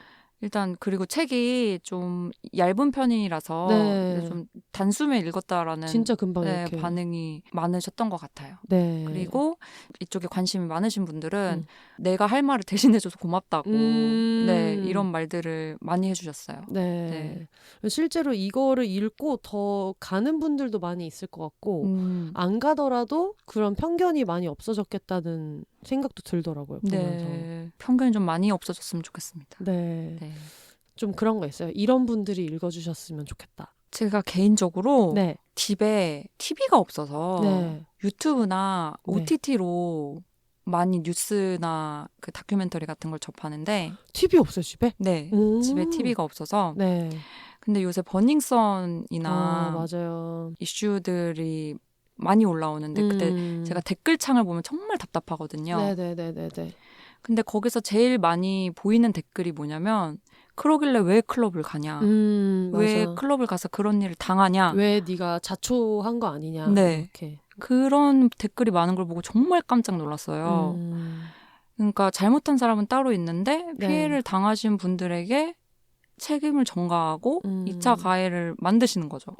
일단 그리고 책이 좀 얇은 편이라서 네. 좀 단숨에 읽었다라는 진짜 금방 이렇게 반응이 많으셨던 것 같아요. 네. 그리고 이쪽에 관심이 많으신 분들은 내가 할 말을 대신해줘서 고맙다고 네, 이런 말들을 많이 해주셨어요. 네. 실제로 이거를 읽고 더 가는 분들도 많이 있을 것 같고 안 가더라도 그런 편견이 많이 없어졌겠다는 생각도 들더라고요. 보면서. 네. 편견이 좀 많이 없어졌으면 좋겠습니다. 네. 네. 좀 그런 거 있어요. 이런 분들이 읽어주셨으면 좋겠다. 제가 개인적으로 네. 집에 TV가 없어서 네. 유튜브나 네. OTT로 많이 뉴스나 그 다큐멘터리 같은 걸 접하는데 TV 없어요, 집에? 네. 집에 TV가 없어서 네. 근데 요새 버닝썬이나 맞아요. 이슈들이 많이 올라오는데 그때 제가 댓글창을 보면 정말 답답하거든요. 네네네네. 근데 거기서 제일 많이 보이는 댓글이 뭐냐면 그러길래 왜 클럽을 가냐? 왜 맞아. 클럽을 가서 그런 일을 당하냐? 왜 네가 자초한 거 아니냐? 네. 이렇게. 그런 댓글이 많은 걸 보고 정말 깜짝 놀랐어요. 그러니까 잘못한 사람은 따로 있는데 피해를 당하신 분들에게 책임을 전가하고 2차 가해를 만드시는 거죠.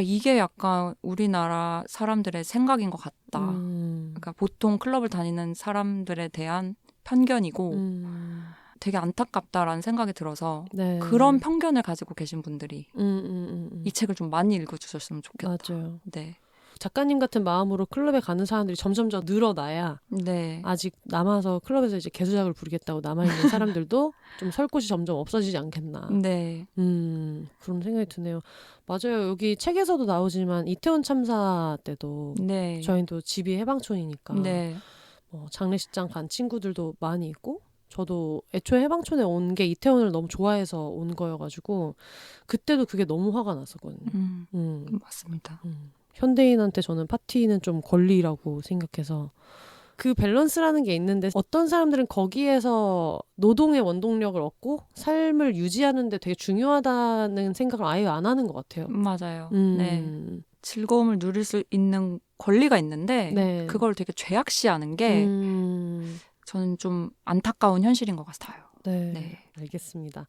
이게 약간 우리나라 사람들의 생각인 것 같다. 그러니까 보통 클럽을 다니는 사람들에 대한 편견이고 되게 안타깝다라는 생각이 들어서 네. 그런 편견을 가지고 계신 분들이 이 이 책을 좀 많이 읽어주셨으면 좋겠다. 맞아요. 네. 작가님 같은 마음으로 클럽에 가는 사람들이 점점점 늘어나야 네. 아직 남아서 클럽에서 이제 개수작을 부리겠다고 남아있는 사람들도 좀 설 곳이 점점 없어지지 않겠나. 네. 그런 생각이 드네요. 맞아요. 여기 책에서도 나오지만 이태원 참사 때도 네. 저희도 집이 해방촌이니까 네. 장례식장 간 친구들도 많이 있고 저도 애초에 해방촌에 온 게 이태원을 너무 좋아해서 온 거여가지고 그때도 그게 너무 화가 났었거든요. 맞습니다. 현대인한테 저는 파티는 좀 권리라고 생각해서 그 밸런스라는 게 있는데 어떤 사람들은 거기에서 노동의 원동력을 얻고 삶을 유지하는 데 되게 중요하다는 생각을 아예 안 하는 것 같아요. 맞아요. 네. 즐거움을 누릴 수 있는 권리가 있는데 네. 그걸 되게 죄악시하는 게 저는 좀 안타까운 현실인 것 같아요. 네. 네. 알겠습니다.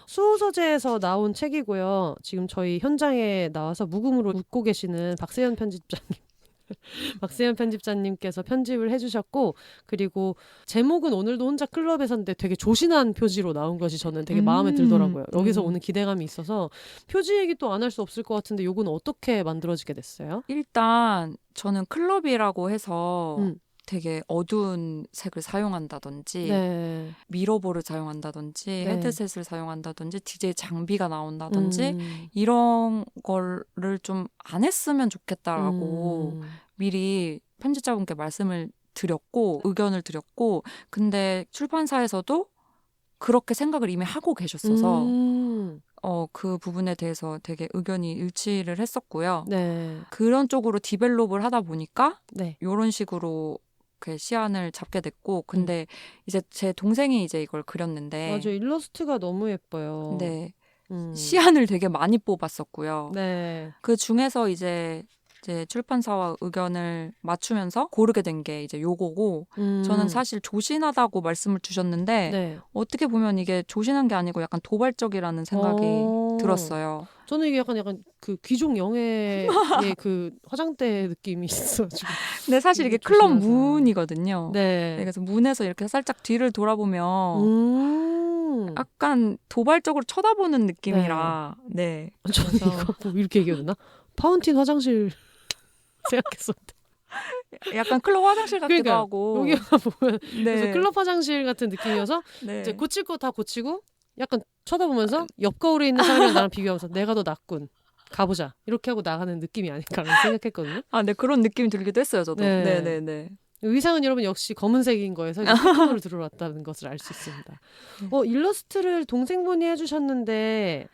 수호서재에서 나온 책이고요. 지금 저희 현장에 나와서 무금으로 웃고 계시는 박세현 편집자님께서 편집을 해주셨고 그리고 제목은 오늘도 혼자 클럽에서인데 되게 조신한 표지로 나온 것이 저는 되게 마음에 들더라고요. 여기서 오는 기대감이 있어서 표지 얘기 또 안 할 수 없을 것 같은데 요건 어떻게 만들어지게 됐어요? 일단 저는 클럽이라고 해서 되게 어두운 색을 사용한다든지 네. 미러볼을 사용한다든지 네. 헤드셋을 사용한다든지 DJ 장비가 나온다든지 이런 거를 좀 안 했으면 좋겠다라고 미리 편집자분께 말씀을 드렸고 의견을 드렸고 근데 출판사에서도 그렇게 생각을 이미 하고 계셨어서 그 부분에 대해서 되게 의견이 일치를 했었고요. 네. 그런 쪽으로 디벨롭을 하다 보니까 네. 이런 식으로 그 시안을 잡게 됐고 근데 이제 제 동생이 이제 이걸 그렸는데 맞아 일러스트가 너무 예뻐요. 네. 시안을 되게 많이 뽑았었고요. 네. 그 중에서 이제 출판사와 의견을 맞추면서 고르게 된 게 이제 요거고 저는 사실 조신하다고 말씀을 주셨는데 네. 어떻게 보면 이게 조신한 게 아니고 약간 도발적이라는 생각이 들었어요. 저는 이게 약간 그 귀족 영예의 그 화장대 느낌이 있어가지고. 근데 사실 이게 클럽 문이거든요. 네. 그래서 문에서 이렇게 살짝 뒤를 돌아보면 약간 도발적으로 쳐다보는 느낌이라. 네. 저는 이거 뭐 이렇게 얘기해도 되나? 파운틴 화장실 생각했었는데. 약간 클럽 화장실 같기도 그러니까, 하고. 여기가 보면 네. 그래서 클럽 화장실 같은 느낌이어서 네. 이제 고칠 거 다 고치고 약간 쳐다보면서 옆 거울에 있는 사람이랑 나랑 비교하면서 내가 더 낫군. 가보자. 이렇게 하고 나가는 느낌이 아닐까라는 생각했거든요. 아, 네. 그런 느낌이 들기도 했어요, 저도. 네. 네. 의상은 여러분 역시 검은색인 거에서 핑크색으로 들어왔다는 것을 알 수 있습니다. 일러스트를 동생분이 해주셨는데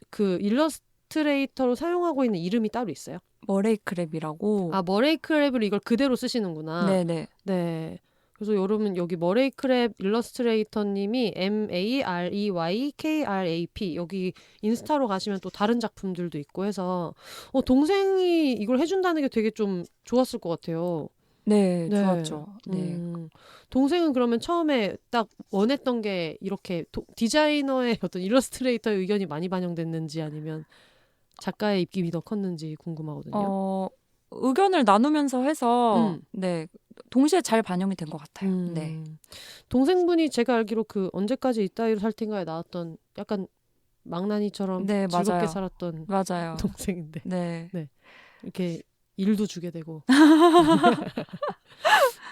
그 일러스트레이터로 사용하고 있는 이름이 따로 있어요? 머레이 크랩이라고. 아, 머레이 크랩을 이걸 그대로 쓰시는구나. 네네. 네. 그래서 여러분 여기 머레이 크랩 일러스트레이터님이 MAREYKRAP 여기 인스타로 가시면 또 다른 작품들도 있고 해서 동생이 이걸 해준다는 게 되게 좀 좋았을 것 같아요. 네. 좋았죠. 네. 동생은 그러면 처음에 딱 원했던 게 이렇게 디자이너의 어떤 일러스트레이터의 의견이 많이 반영됐는지 아니면 작가의 입김이 더 컸는지 궁금하거든요. 의견을 나누면서 해서 네 동시에 잘 반영이 된 것 같아요. 네. 동생분이 제가 알기로 그 언제까지 이따위로 살 텐가에 나왔던 약간 망나니처럼 네, 즐겁게 맞아요. 살았던 맞아요. 동생인데 네. 이렇게 일도 주게 되고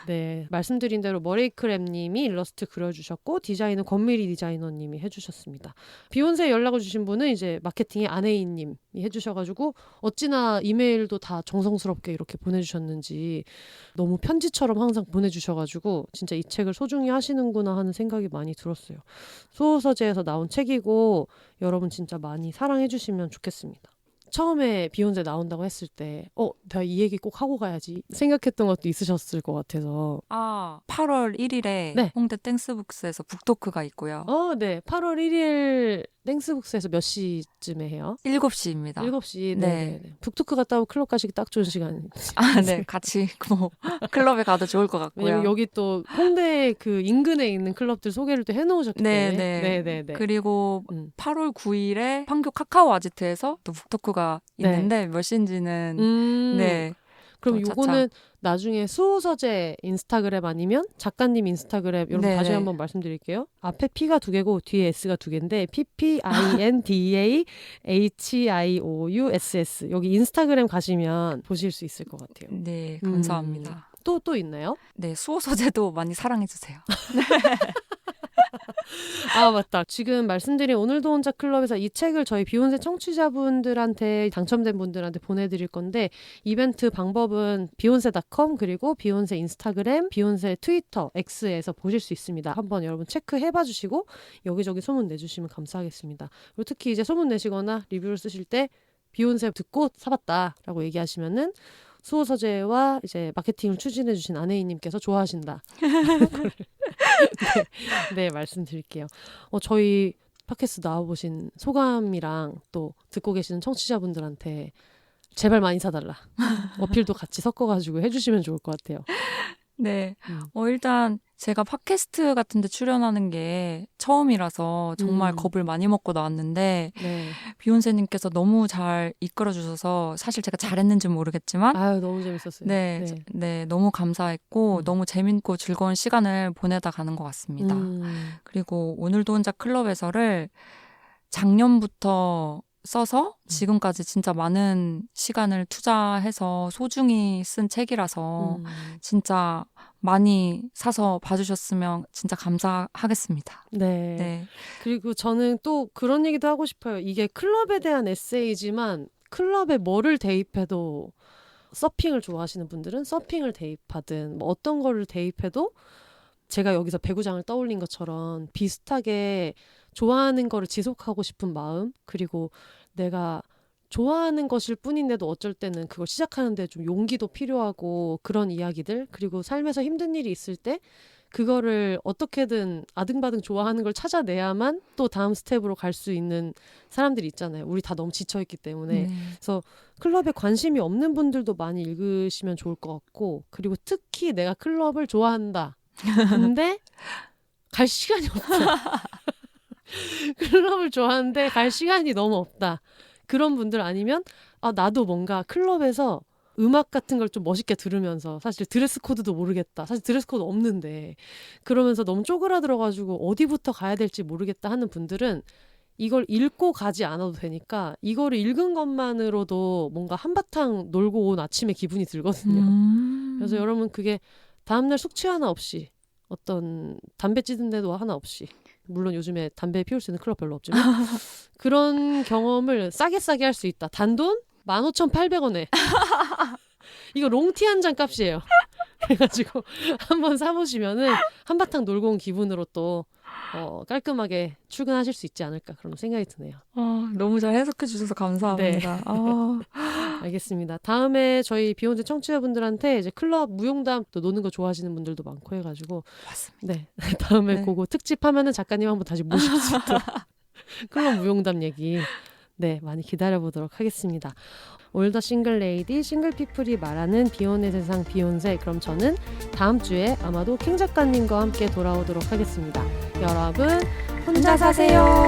네, 말씀드린 대로 머레이크랩님이 일러스트 그려주셨고 디자인은 권미리 디자이너님이 해주셨습니다. 비욘세 연락을 주신 분은 이제 마케팅의 안혜인님이 해주셔가지고 어찌나 이메일도 다 정성스럽게 이렇게 보내주셨는지 너무 편지처럼 항상 보내주셔가지고 진짜 이 책을 소중히 하시는구나 하는 생각이 많이 들었어요. 수호서재에서 나온 책이고 여러분 진짜 많이 사랑해주시면 좋겠습니다. 처음에 비욘세 나온다고 했을 때 내가 이 얘기 꼭 하고 가야지 생각했던 것도 있으셨을 것 같아서 8월 1일에 네. 홍대 땡스북스에서 북토크가 있고요. 네. 8월 1일 땡스북스에서 몇 시쯤에 해요? 7시입니다. 7시. 네. 네. 북토크 갔다 오고 클럽 가시기 딱 좋은 시간. 네. 같이 뭐 클럽에 가도 좋을 것 같고요. 왜냐면 여기 또 홍대 그 인근에 있는 클럽들 소개를 또 해놓으셨기 때문에. 네. 그리고 8월 9일에 판교 카카오 아지트에서 또 북토크가 있는데 몇 시인지는 네. 그럼 또 요거는 나중에 수호서재 인스타그램 아니면 작가님 인스타그램 여러분 네네. 다시 한번 말씀드릴게요. 앞에 P가 2개고 뒤에 S가 2개인데 PPINDAHIOUSS 여기 인스타그램 가시면 보실 수 있을 것 같아요. 네, 감사합니다. 또 있나요? 네, 수호 소재도 많이 사랑해주세요. 아 맞다. 지금 말씀드린 오늘도 혼자 클럽에서 이 책을 저희 비욘세 청취자분들한테 당첨된 분들한테 보내드릴 건데 이벤트 방법은 비욘세.com 그리고 비욘세 인스타그램, 비욘세 트위터, X에서 보실 수 있습니다. 한번 여러분 체크해봐 주시고 여기저기 소문 내주시면 감사하겠습니다. 그리고 특히 이제 소문 내시거나 리뷰를 쓰실 때 비욘세 듣고 사봤다라고 얘기하시면은 수호서재와 이제 마케팅을 추진해주신 아내이님께서 좋아하신다. 네, 말씀드릴게요. 저희 팟캐스트 나와보신 소감이랑 또 듣고 계시는 청취자분들한테 제발 많이 사달라. 어필도 같이 섞어가지고 해주시면 좋을 것 같아요. 네. 일단 제가 팟캐스트 같은 데 출연하는 게 처음이라서 정말 겁을 많이 먹고 나왔는데 네. 비욘세님께서 너무 잘 이끌어 주셔서 사실 제가 잘했는지 모르겠지만 아유 너무 재밌었어요. 네, 너무 감사했고 너무 재밌고 즐거운 시간을 보내다 가는 것 같습니다. 그리고 오늘도 혼자 클럽에서를 작년부터 써서 지금까지 진짜 많은 시간을 투자해서 소중히 쓴 책이라서 진짜 많이 사서 봐주셨으면 진짜 감사하겠습니다. 네. 네. 그리고 저는 또 그런 얘기도 하고 싶어요. 이게 클럽에 대한 에세이지만 클럽에 뭐를 대입해도 서핑을 좋아하시는 분들은 서핑을 대입하든 뭐 어떤 거를 대입해도 제가 여기서 배구장을 떠올린 것처럼 비슷하게 좋아하는 거를 지속하고 싶은 마음 그리고 내가 좋아하는 것일 뿐인데도 어쩔 때는 그걸 시작하는데 좀 용기도 필요하고 그런 이야기들 그리고 삶에서 힘든 일이 있을 때 그거를 어떻게든 아등바등 좋아하는 걸 찾아내야만 또 다음 스텝으로 갈 수 있는 사람들이 있잖아요. 우리 다 너무 지쳐있기 때문에. 그래서 클럽에 관심이 없는 분들도 많이 읽으시면 좋을 것 같고 그리고 특히 내가 클럽을 좋아한다. 근데 갈 시간이 없다. 클럽을 좋아하는데 갈 시간이 너무 없다. 그런 분들 아니면 나도 뭔가 클럽에서 음악 같은 걸 좀 멋있게 들으면서 사실 드레스 코드도 모르겠다. 사실 드레스 코드 없는데 그러면서 너무 쪼그라들어가지고 어디부터 가야 될지 모르겠다 하는 분들은 이걸 읽고 가지 않아도 되니까 이거를 읽은 것만으로도 뭔가 한바탕 놀고 온 아침의 기분이 들거든요. 그래서 여러분 그게 다음날 숙취 하나 없이 어떤 담배 찌든 데도 하나 없이 물론 요즘에 담배 피울 수 있는 클럽 별로 없지만 그런 경험을 싸게 할 수 있다. 단돈 15,800원에 이거 롱티 한 잔 값이에요. 그래가지고 한번 사보시면은 한바탕 놀고 온 기분으로 또 깔끔하게 출근하실 수 있지 않을까 그런 생각이 드네요. 너무 잘 해석해 주셔서 감사합니다. 알겠습니다. 다음에 저희 비욘세 청취자분들한테 이제 클럽 무용담 또 노는 거 좋아하시는 분들도 많고 해가지고 맞습니다. 네 다음에 그거 특집하면은 작가님 한번 다시 모실 수 있도록 클럽 무용담 얘기 네 많이 기다려보도록 하겠습니다. 올더 싱글 레이디 싱글 피플이 말하는 비혼의 세상 비욘세 그럼 저는 다음 주에 아마도 킹 작가님과 함께 돌아오도록 하겠습니다. 여러분 혼자 사세요.